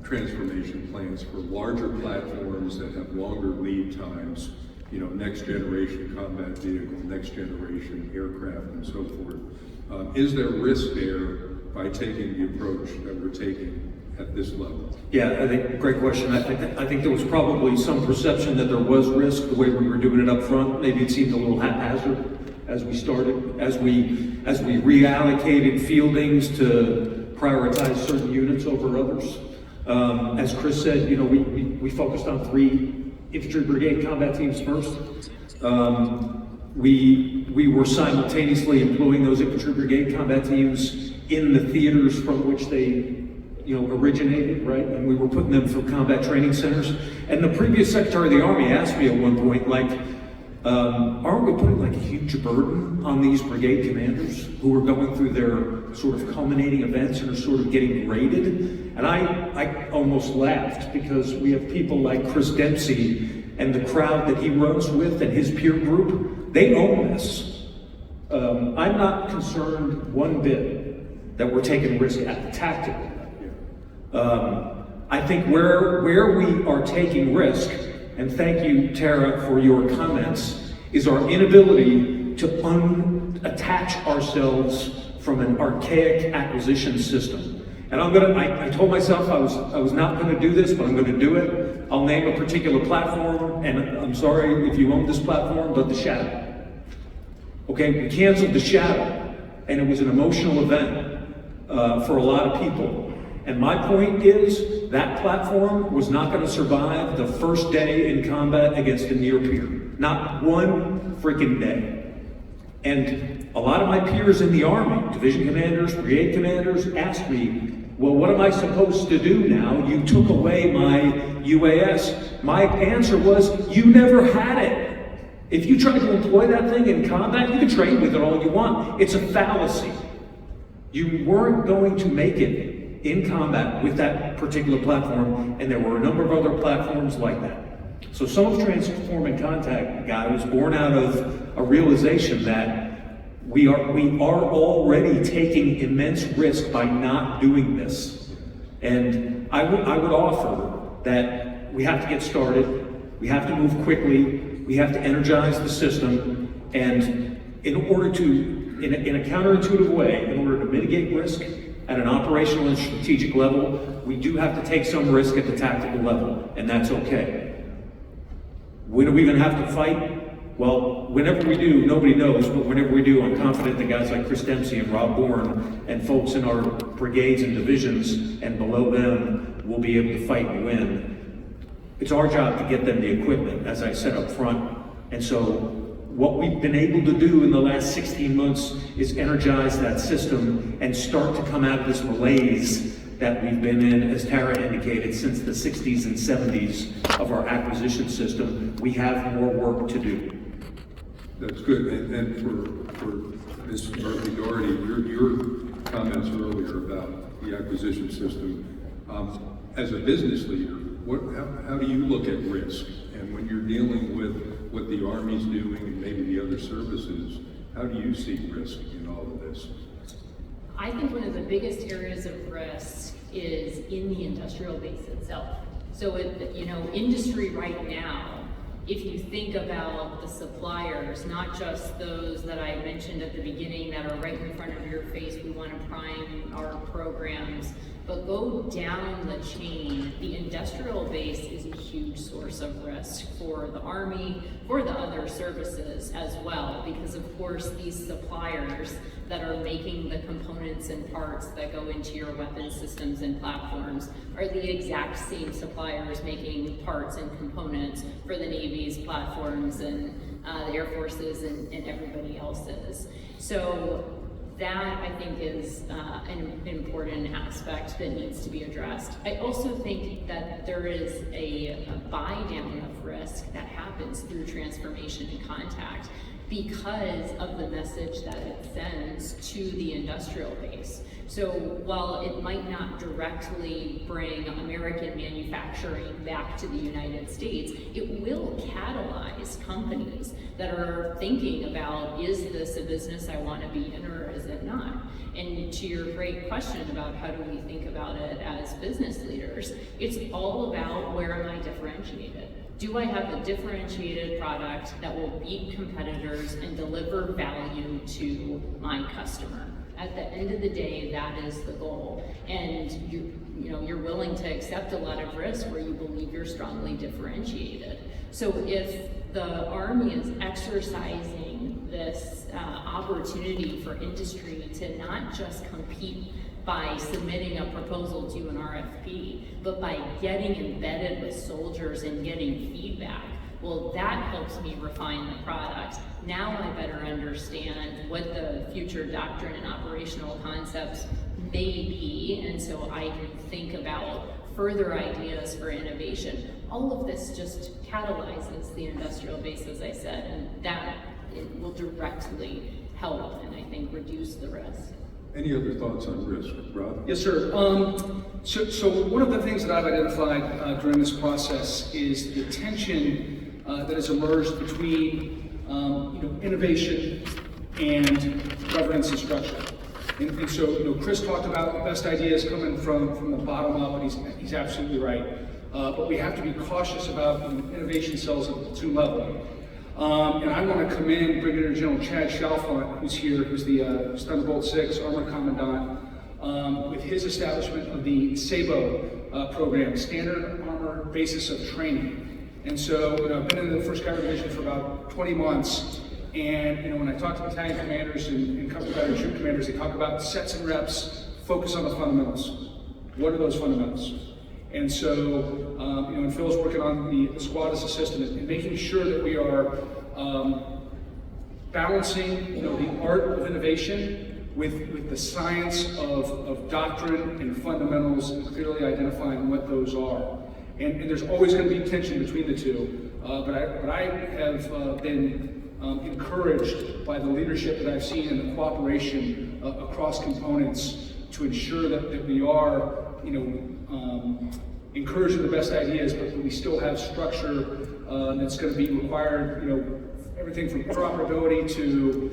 transformation plans for larger platforms that have longer lead times, next generation combat vehicle, next generation aircraft, and so forth? Is there risk there by taking the approach that we're taking at this level? Yeah, I think, great question. I think there was probably some perception that there was risk the way we were doing it up front. Maybe it seemed a little haphazard as we started, as we reallocated fieldings to prioritize certain units over others. As Chris said, we focused on 3 infantry brigade combat teams first. We were simultaneously employing those infantry brigade combat teams in the theaters from which they originated, right? And we were putting them through combat training centers. And the previous Secretary of the Army asked me at one point, aren't we putting a huge burden on these brigade commanders who are going through their sort of culminating events and are sort of getting graded? And I almost laughed, because we have people like Chris Dempsey and the crowd that he runs with and his peer group, they own this. I'm not concerned one bit that we're taking risk at the tactical level. I think where we are taking risk, and thank you, Tarra, for your comments, is our inability to unattach ourselves from an archaic acquisition system. And I told myself I was not going to do this, but I'm going to do it. I'll name a particular platform, and I'm sorry if you own this platform, but the Shadow. Okay, we canceled the Shadow, and it was an emotional event for a lot of people. And my point is, that platform was not going to survive the first day in combat against a near peer. Not one freaking day. And a lot of my peers in the Army, division commanders, brigade commanders, asked me, well, what am I supposed to do now? You took away my UAS. My answer was, you never had it. If you tried to employ that thing in combat, you can train with it all you want. It's a fallacy. You weren't going to make it in combat with that particular platform, and there were a number of other platforms like that. So some of Transform and Contact, guy, was born out of a realization that we are already taking immense risk by not doing this. And And I would offer that we have to get started, we have to move quickly, we have to energize the system, and in order to, in a counterintuitive way, in order to mitigate risk at an operational and strategic level, we do have to take some risk at the tactical level, and that's okay. When are we going to have to fight? Well, whenever we do, nobody knows, but whenever we do, I'm confident that guys like Chris Dempsey and Rob Bourne and folks in our brigades and divisions and below them will be able to fight and win. It's our job to get them the equipment, as I said up front. And so what we've been able to do in the last 16 months is energize that system and start to come out of this malaise that we've been in, as Tarra indicated, since the 60s and 70s of our acquisition system. We have more work to do. That's good. And for Ms. Dougherty, your comments earlier about the acquisition system, as a business leader, how do you look at risk? And when you're dealing with what the Army's doing and maybe the other services, how do you see risk in all of this? I think one of the biggest areas of risk is in the industrial base itself. So, industry right now, if you think about the suppliers, not just those that I mentioned at the beginning that are right in front of your face, we want to prime our programs, but go down the chain, the industrial base is a huge source of risk for the Army, for the other services as well, because of course these suppliers that are making the components and parts that go into your weapon systems and platforms are the exact same suppliers making parts and components for the Navy's platforms and the Air Force's and everybody else's. So that, I think, is an important aspect that needs to be addressed. I also think that there is a buy down of risk that happens through transformation and contact because of the message that it sends to the industrial base. So while it might not directly bring American manufacturing back to the United States, it will catalyze companies that are thinking about, is this a business I want to be in or is it not? And to your great question about how do we think about it as business leaders, it's all about where am I differentiated? Do I have a differentiated product that will beat competitors and deliver value to my customer? At the end of the day, that is the goal. And you're willing to accept a lot of risk where you believe you're strongly differentiated. So if the Army is exercising this opportunity for industry to not just compete by submitting a proposal to an RFP, but by getting embedded with soldiers and getting feedback, well, that helps me refine the product. Now I better understand what the future doctrine and operational concepts may be, and so I can think about further ideas for innovation. All of this just catalyzes the industrial base, as I said, and that it will directly help and I think reduce the risk. Any other thoughts on risk, Rob? Yes, sir. So one of the things that I've identified during this process is the tension that has emerged between innovation and governance and structure. And so Chris talked about the best ideas coming from the bottom up, and he's absolutely right. But we have to be cautious about innovation cells at the platoon level. And I want to commend Brigadier General Chad Chalfant, who's here, who's the Thunderbolt 6 Armored Commandant, with his establishment of the SABO program, Standard Armor Basis of Training. And so I've been in the 1st Cavalry Division for about 20 months, and when I talk to battalion commanders and company battery troop commanders, they talk about sets and reps, focus on the fundamentals. What are those fundamentals? And so, and Phil's working on the squad as a system and making sure that we are balancing, the art of innovation with the science of doctrine and fundamentals, and clearly identifying what those are. And there's always going to be tension between the two. But I have been encouraged by the leadership that I've seen and the cooperation across components to ensure that we are, encouraging the best ideas, but we still have structure that's going to be required, everything from interoperability to,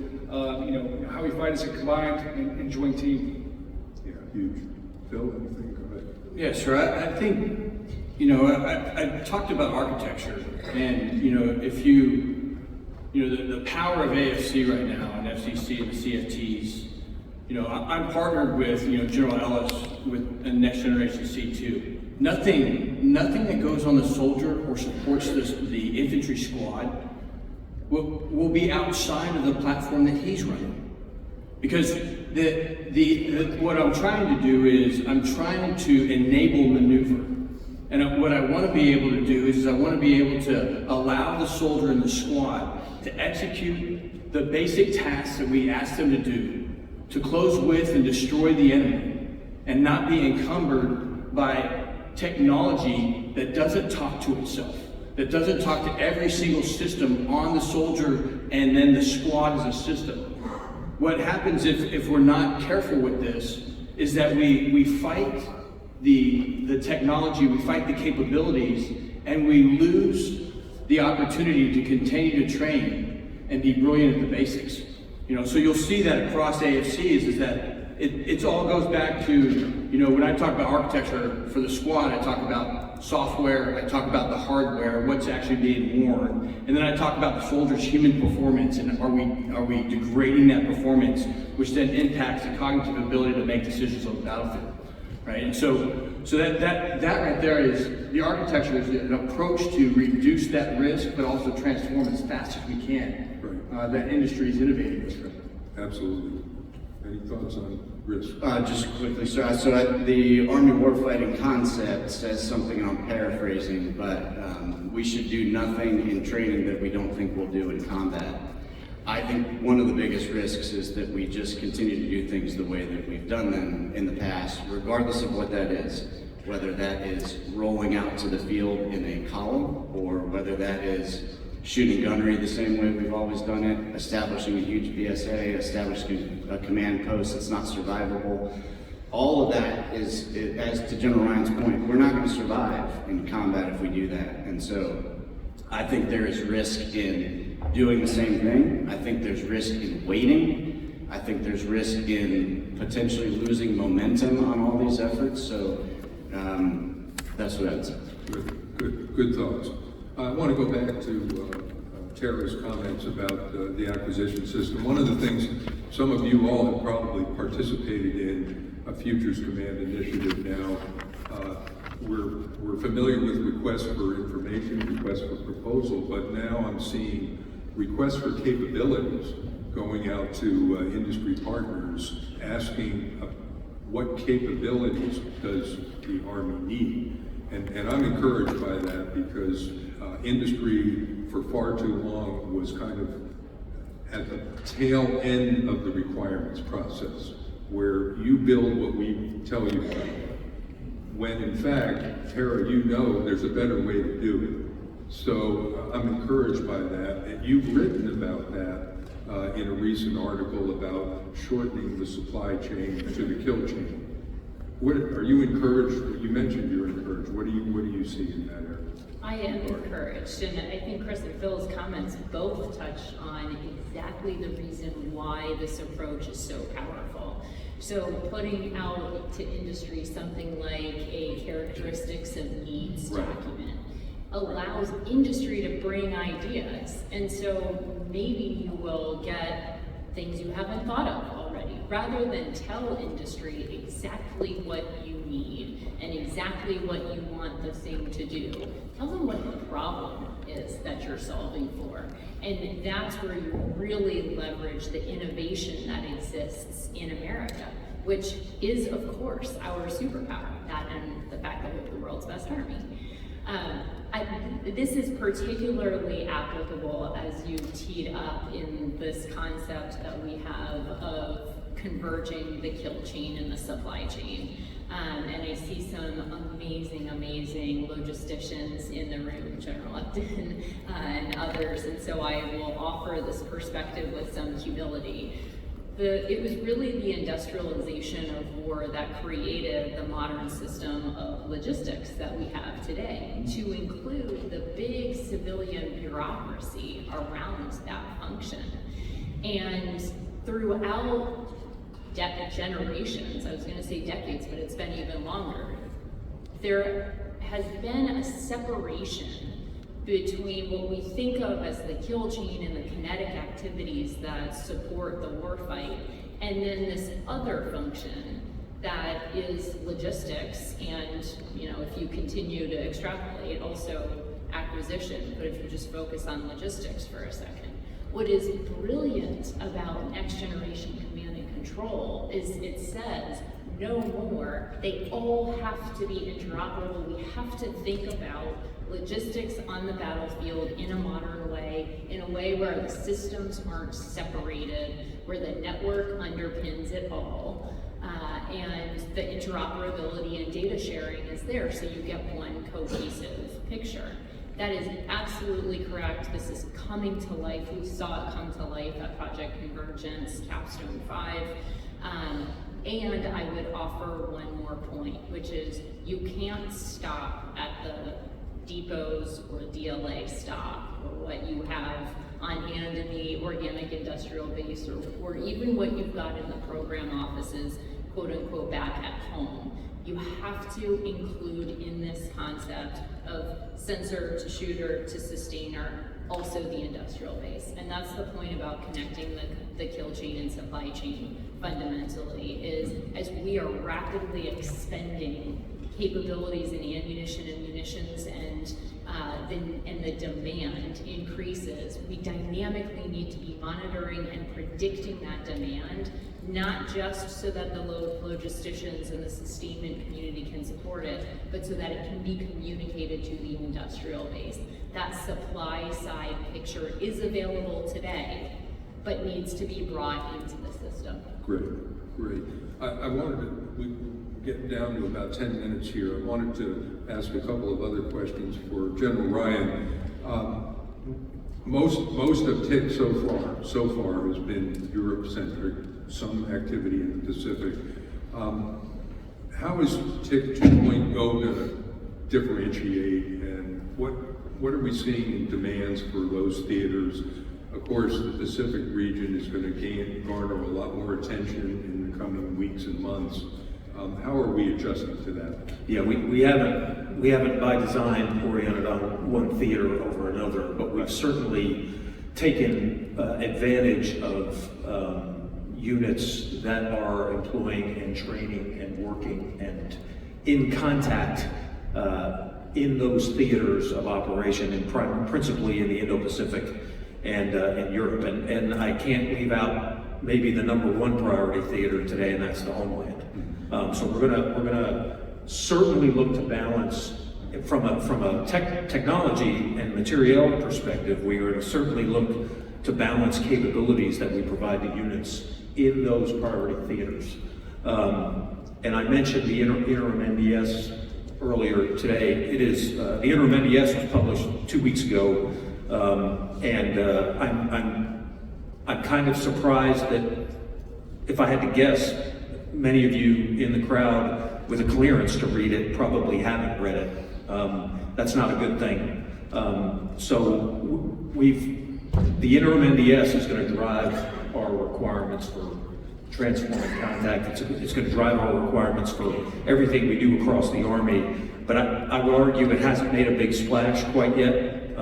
how we fight as a combined and joint team. Yeah, huge. Phil, anything? Go ahead. Yeah, sure. I think, I talked about architecture, and, if the power of AFC right now, and FCC and the CFTs, I'm partnered with, General Ellis with a Next Generation C2. Nothing that goes on the soldier or supports the infantry squad will be outside of the platform that he's running. Because what I'm trying to do is I'm trying to enable maneuver. And what I want to be able to do is I want to be able to allow the soldier and the squad to execute the basic tasks that we ask them to do, to close with and destroy the enemy, and not be encumbered by technology that doesn't talk to itself, that doesn't talk to every single system on the soldier and then the squad as a system. What happens if we're not careful with this is that we fight the technology, we fight the capabilities, and we lose the opportunity to continue to train and be brilliant at the basics. So you'll see that across AFCs is that it all goes back to, when I talk about architecture for the squad, I talk about software, I talk about the hardware, what's actually being worn, and then I talk about the soldier's human performance, and are we degrading that performance, which then impacts the cognitive ability to make decisions on the battlefield, right? And so that right there is, the architecture is an approach to reduce that risk, but also transform as fast as we can. Right. That industry is innovating this right. Absolutely. Any thoughts on risk? Just quickly, so the Army warfighting concept says something, and I'm paraphrasing, but we should do nothing in training that we don't think we'll do in combat. I think one of the biggest risks is that we just continue to do things the way that we've done them in the past, regardless of what that is. Whether that is rolling out to the field in a column, or whether that is shooting gunnery the same way we've always done it, establishing a huge PSA, establishing a command post that's not survivable. All of that is, as to General Ryan's point, we're not going to survive in combat if we do that. And so I think there is risk in doing the same thing. I think there's risk in waiting. I think there's risk in potentially losing momentum on all these efforts. So that's what I would say. Good thoughts. I want to go back to Tarra's comments about the acquisition system. One of the things some of you all have probably participated in a Futures Command initiative now. We're familiar with requests for information, requests for proposal, but now I'm seeing requests for capabilities going out to industry partners asking what capabilities does the Army need? And I'm encouraged by that because industry for far too long was kind of at the tail end of the requirements process, where you build what we tell you to, when in fact, Tarra, there's a better way to do it. So I'm encouraged by that, and you've written about that in a recent article about shortening the supply chain to the kill chain. What are you encouraged? You mentioned you're encouraged. What do you see in that area? I am encouraged, and I think Chris and Phil's comments both touched on exactly the reason why this approach is so powerful. So putting out to industry something like a characteristics of needs document allows industry to bring ideas, and so maybe you will get things you haven't thought of already, rather than tell industry exactly what you need and exactly what you want the thing to do. Tell them what the problem is that you're solving for. And that's where you really leverage the innovation that exists in America, which is, of course, our superpower, that and the fact that we have the world's best army. This is particularly applicable as you teed up in this concept that we have of converging the kill chain and the supply chain. And I see some amazing logisticians in the room, General Upton and others, and so I will offer this perspective with some humility. It was really the industrialization of war that created the modern system of logistics that we have today, to include the big civilian bureaucracy around that function. And throughout generations, I was going to say decades, but it's been even longer, there has been a separation between what we think of as the kill chain and the kinetic activities that support the warfight, and then this other function that is logistics, and if you continue to extrapolate, also acquisition. But if you just focus on logistics for a second, what is brilliant about next generation command and control is it says no more. They all have to be interoperable. We have to think about logistics on the battlefield in a modern way, in a way where the systems aren't separated, where the network underpins it all, and the interoperability and data sharing is there, so you get one cohesive picture. That is absolutely correct. This is coming to life. We saw it come to life at Project Convergence, Capstone 5. And I would offer one more point, which is you can't stop at the depots or DLA stock or what you have on hand in the organic industrial base, or even what you've got in the program offices, quote unquote, back at home. You have to include in this concept of sensor to shooter to sustainer also the industrial base. And that's the point about connecting the kill chain and supply chain fundamentally, is as we are rapidly expending capabilities in ammunition and munitions, and the demand increases, we dynamically need to be monitoring and predicting that demand, not just so that the logisticians and the sustainment community can support it, but so that it can be communicated to the industrial base. That supply side picture is available today, but needs to be brought into the system. Great. I wanted to, we get down to about 10 minutes here. I wanted to ask a couple of other questions for General Ryan. Most of TIC so far has been Europe-centric, some activity in the Pacific. How is TIC 2.0 going to differentiate, and what are we seeing in demands for those theaters? Of course, the Pacific region is going to garner a lot more attention in the coming weeks and months. How are we adjusting to that? Yeah, we haven't by design oriented on one theater over another, but we've certainly taken advantage of units that are employing and training and working and in contact in those theaters of operation, and principally in the Indo-Pacific and in Europe. And I can't leave out maybe the number one priority theater today, and that's the homeland. So we're gonna certainly look to balance from a technology and material perspective. We are to certainly look to balance capabilities that we provide to units in those priority theaters. And I mentioned the interim NDS earlier today. It is the interim NDS was published 2 weeks ago, and I'm kind of surprised that, if I had to guess, many of you in the crowd with a clearance to read it probably haven't read it. That's not a good thing. So the interim NDS is going to drive our requirements for transforming contact. It's going to drive our requirements for everything we do across the Army. But I would argue it hasn't made a big splash quite yet,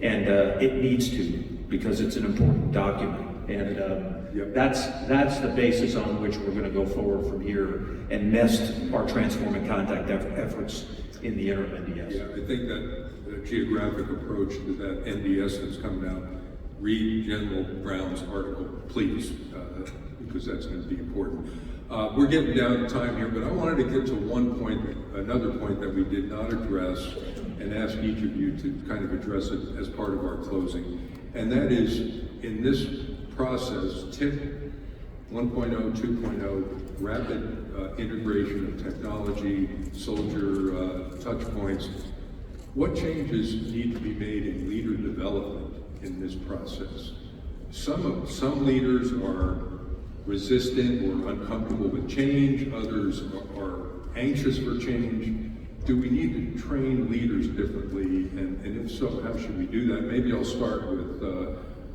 and it needs to, because it's an important document. And that's the basis on which we're going to go forward from here and nest our transforming contact efforts in the interim NDS. Yeah, I think that the geographic approach to that NDS that's coming out, read General Brown's article, please, because that's going to be important. We're getting down to time here, but I wanted to get to another point that we did not address, and ask each of you to kind of address it as part of our closing. And that is, in this process, TIC 1.0, 2.0, rapid integration of technology, soldier touch points, what changes need to be made in leader development in this process? Some leaders are resistant or uncomfortable with change, others are anxious for change. Do we need to train leaders differently, and if so, how should we do that? Maybe I'll start with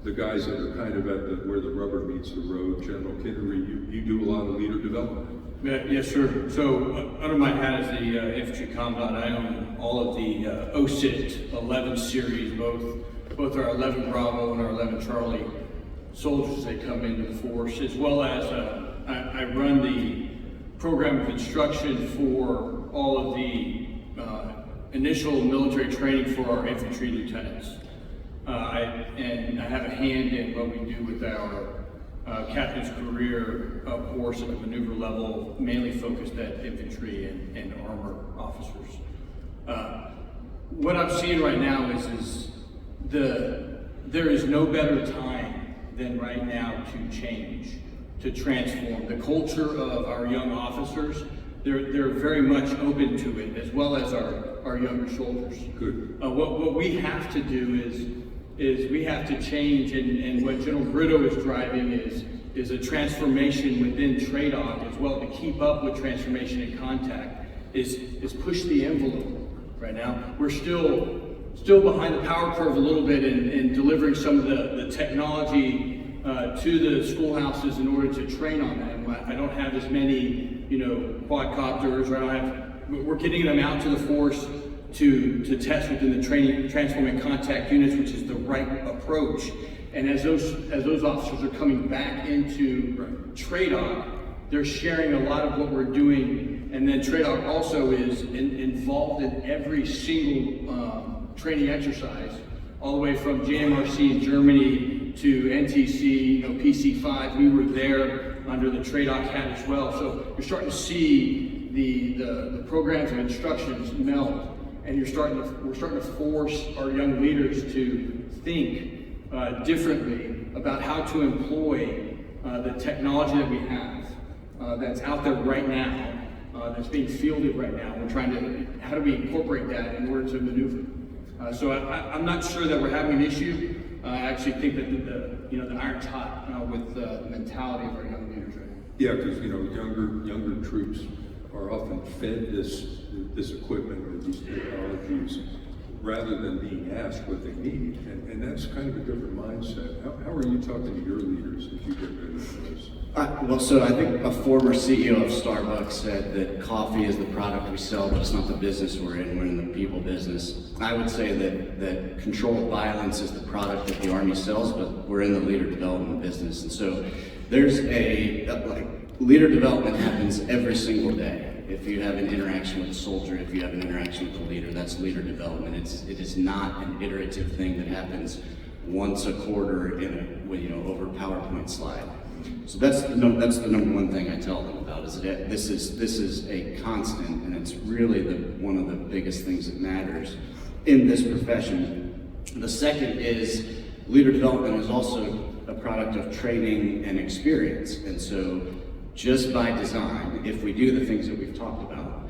the guys that are kind of at where the rubber meets the road. General Kiniery, you do a lot of leader development. Yes, sir. So under my hat as the infantry commandant, I own all of the OSIT 11 series, both our 11 Bravo and our 11 Charlie soldiers that come into the force, as well as I run the program of instruction for all of the initial military training for our infantry lieutenants. And I have a hand in what we do with our captain's career course at the maneuver level, mainly focused at infantry and armor officers. What I'm seeing right now is there is no better time than right now to change, to transform. The culture of our young officers, they're very much open to it, as well as our younger soldiers. Good. What we have to do is we have to change, and what General Brito is driving is a transformation within TRADOC as well, to keep up with transformation and contact, is push the envelope. Right now, we're still behind the power curve a little bit in delivering some of the technology to the schoolhouses in order to train on them. I don't have as many, quadcopters, or we're getting them out to the force to test within the training, transform and contact units, which is the right approach. And as those officers are coming back into TRADOC, they're sharing a lot of what we're doing. And then TRADOC also is involved in every single training exercise, all the way from JMRC in Germany to NTC, PC5. We were there under the TRADOC hat as well. So you're starting to see the programs of instructions meld. And we're starting to force our young leaders to think differently about how to employ the technology that we have that's out there right now, that's being fielded right now. We're trying to, how do we incorporate that in order to maneuver? So I'm not sure that we're having an issue. I actually think that the iron's hot with the mentality of our young leaders right now. Yeah, because younger troops are often fed this equipment or these technologies rather than being asked what they need, and that's kind of a different mindset. How are you talking to your leaders if you get rid of this? Well, so I think a former CEO of Starbucks said that coffee is the product we sell, but it's not the business we're in the people business. I would say that controlled violence is the product that the Army sells, but we're in the leader development business. And so there's leader development happens every single day. If you have an interaction with a soldier, if you have an interaction with a leader, that's leader development. It is not an iterative thing that happens once a quarter over a PowerPoint slide. So that's the number one thing I tell them about, is that this is a constant, and it's really one of the biggest things that matters in this profession. The second is leader development is also a product of training and experience, and so just by design, if we do the things that we've talked about,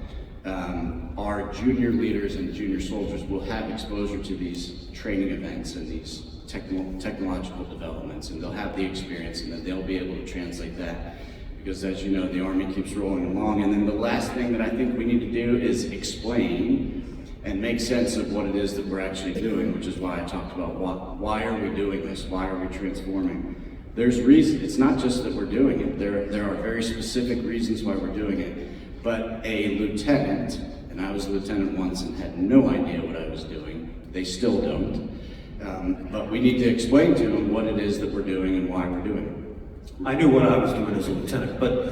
our junior leaders and junior soldiers will have exposure to these training events and these technological developments, and they'll have the experience, and then they'll be able to translate that, because as you know, the Army keeps rolling along. And then the last thing that I think we need to do is explain and make sense of what it is that we're actually doing, which is why I talked about why are we doing this, why are we transforming. There's reason. It's not just that we're doing it. There are very specific reasons why we're doing it. But a lieutenant, and I was a lieutenant once and had no idea what I was doing. They still don't. But we need to explain to them what it is that we're doing and why we're doing it. I knew what I was doing as a lieutenant, but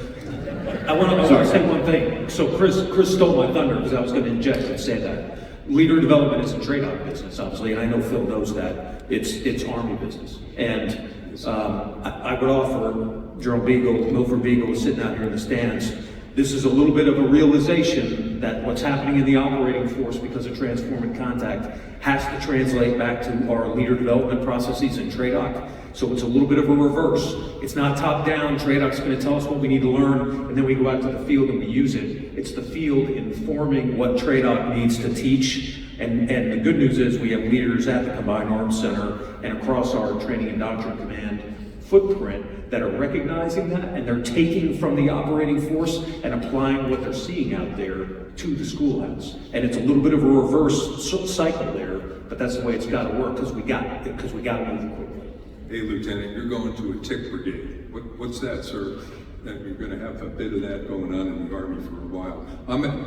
I want to say one thing. So Chris stole my thunder, because I was going to inject and say that. Leader development is a trade-off business, obviously, and I know Phil knows that. It's Army business. And I would offer General Beagle, Milford Beagle, is sitting out here in the stands. This is a little bit of a realization that what's happening in the operating force because of transform and contact has to translate back to our leader development processes in TRADOC. So it's a little bit of a reverse. It's not top down. TRADOC's going to tell us what we need to learn, and then we go out to the field and we use it. It's the field informing what TRADOC needs to teach. And the good news is we have leaders at the Combined Arms Center and across our Training and Doctrine Command footprint that are recognizing that, and they're taking from the operating force and applying what they're seeing out there to the schoolhouse. And it's a little bit of a reverse cycle there, but that's the way it's got to work, because we got to move quickly. hey, Lieutenant, you're going to a tick brigade. What's that, sir? And you're going to have a bit of that going on in the Army for a while.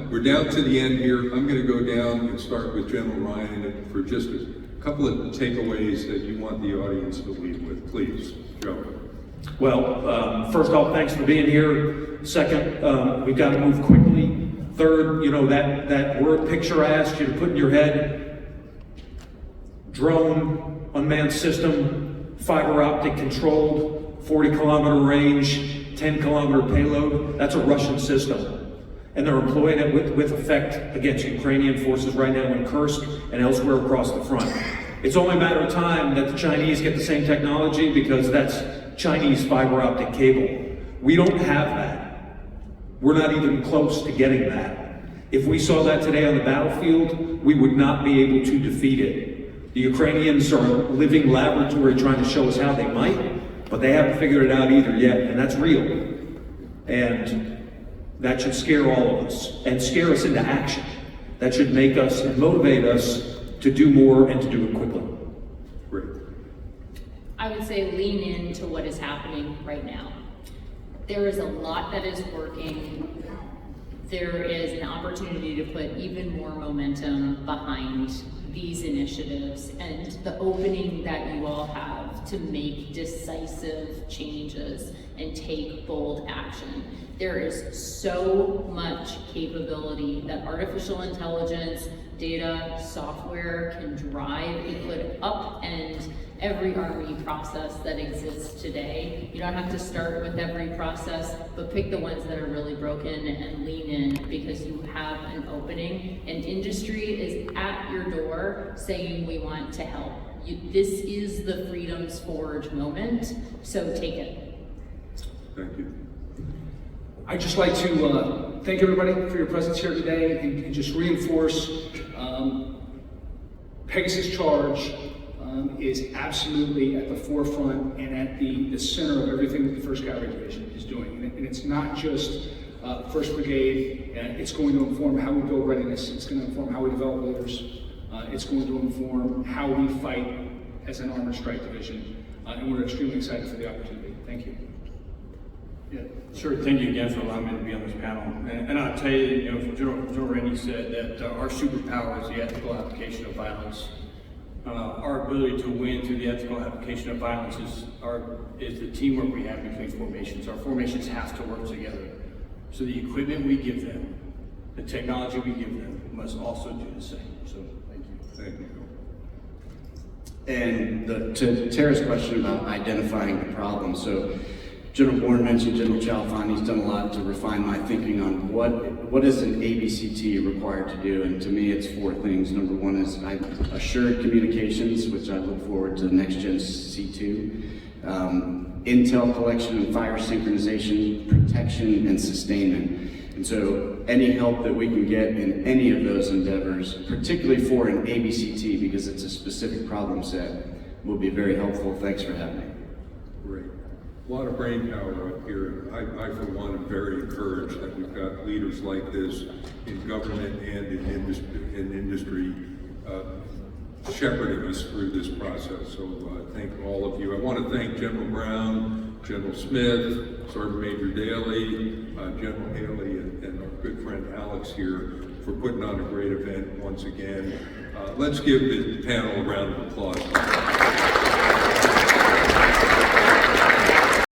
We're down to the end here. I'm going to go down and start with General Ryan for just a couple of takeaways that you want the audience to leave with. Please, Joe. Well, first off, thanks for being here. Second, we've got to move quickly. Third, you know, that word picture I asked you to put in your head, drone, unmanned system, fiber optic controlled, 40-kilometer range, 10-kilometer payload, that's a Russian system. And they're employing it with effect against Ukrainian forces right now in Kursk and elsewhere across the front. It's only a matter of time that the Chinese get the same technology, because that's Chinese fiber optic cable. We don't have that. We're not even close to getting that. If we saw that today on the battlefield, we would not be able to defeat it. The Ukrainians are a living laboratory trying to show us how they might, but they haven't figured it out either yet, and that's real. And that should scare all of us, and scare us into action. That should make us and motivate us to do more and to do it quickly. Great. I would say lean into what is happening right now. There is a lot that is working. There is an opportunity to put even more momentum behind these initiatives and the opening that you all have to make decisive changes and take bold action. There is so much capability that artificial intelligence, data, software can drive. It could upend every Army process that exists today. You don't have to start with every process, but pick the ones that are really broken and lean in, because you have an opening, and industry is at your door saying we want to help. This is the Freedoms Forge moment, so take it. Thank you. I'd just like to thank everybody for your presence here today, and just reinforce Pegasus Charge is absolutely at the forefront and at the center of everything that the 1st Cavalry Division is doing. And it's not just 1st Brigade, and it's going to inform how we build readiness, it's going to inform how we develop leaders, it's going to inform how we fight as an armored strike division, and we're extremely excited for the opportunity. Thank you. Yeah, sure. Thank you again for allowing me to be on this panel. And I'll tell you, you know, General Randy said that our superpower is the ethical application of violence. Our ability to win through the ethical application of violence is the teamwork we have between formations. Our formations have to work together. So the equipment we give them, the technology we give them, must also do the same. So thank you. Thank you. And to Tarra's question about identifying the problem, so General Bourne mentioned General Chalfant. He's done a lot to refine my thinking on what is an ABCT required to do, and to me it's 4 things. Number 1 is assured communications, which I look forward to the next gen C2, intel collection and fire synchronization, protection and sustainment. And so any help that we can get in any of those endeavors, particularly for an ABCT because it's a specific problem set, will be very helpful. Thanks for having me. Great. A lot of brain power up here. I for one, am very encouraged that we've got leaders like this in government and in industry shepherding us through this process. So thank all of you. I want to thank General Brown, General Smith, Sergeant Major Daly, General Haley, and our good friend Alex here for putting on a great event once again. Let's give the panel a round of applause.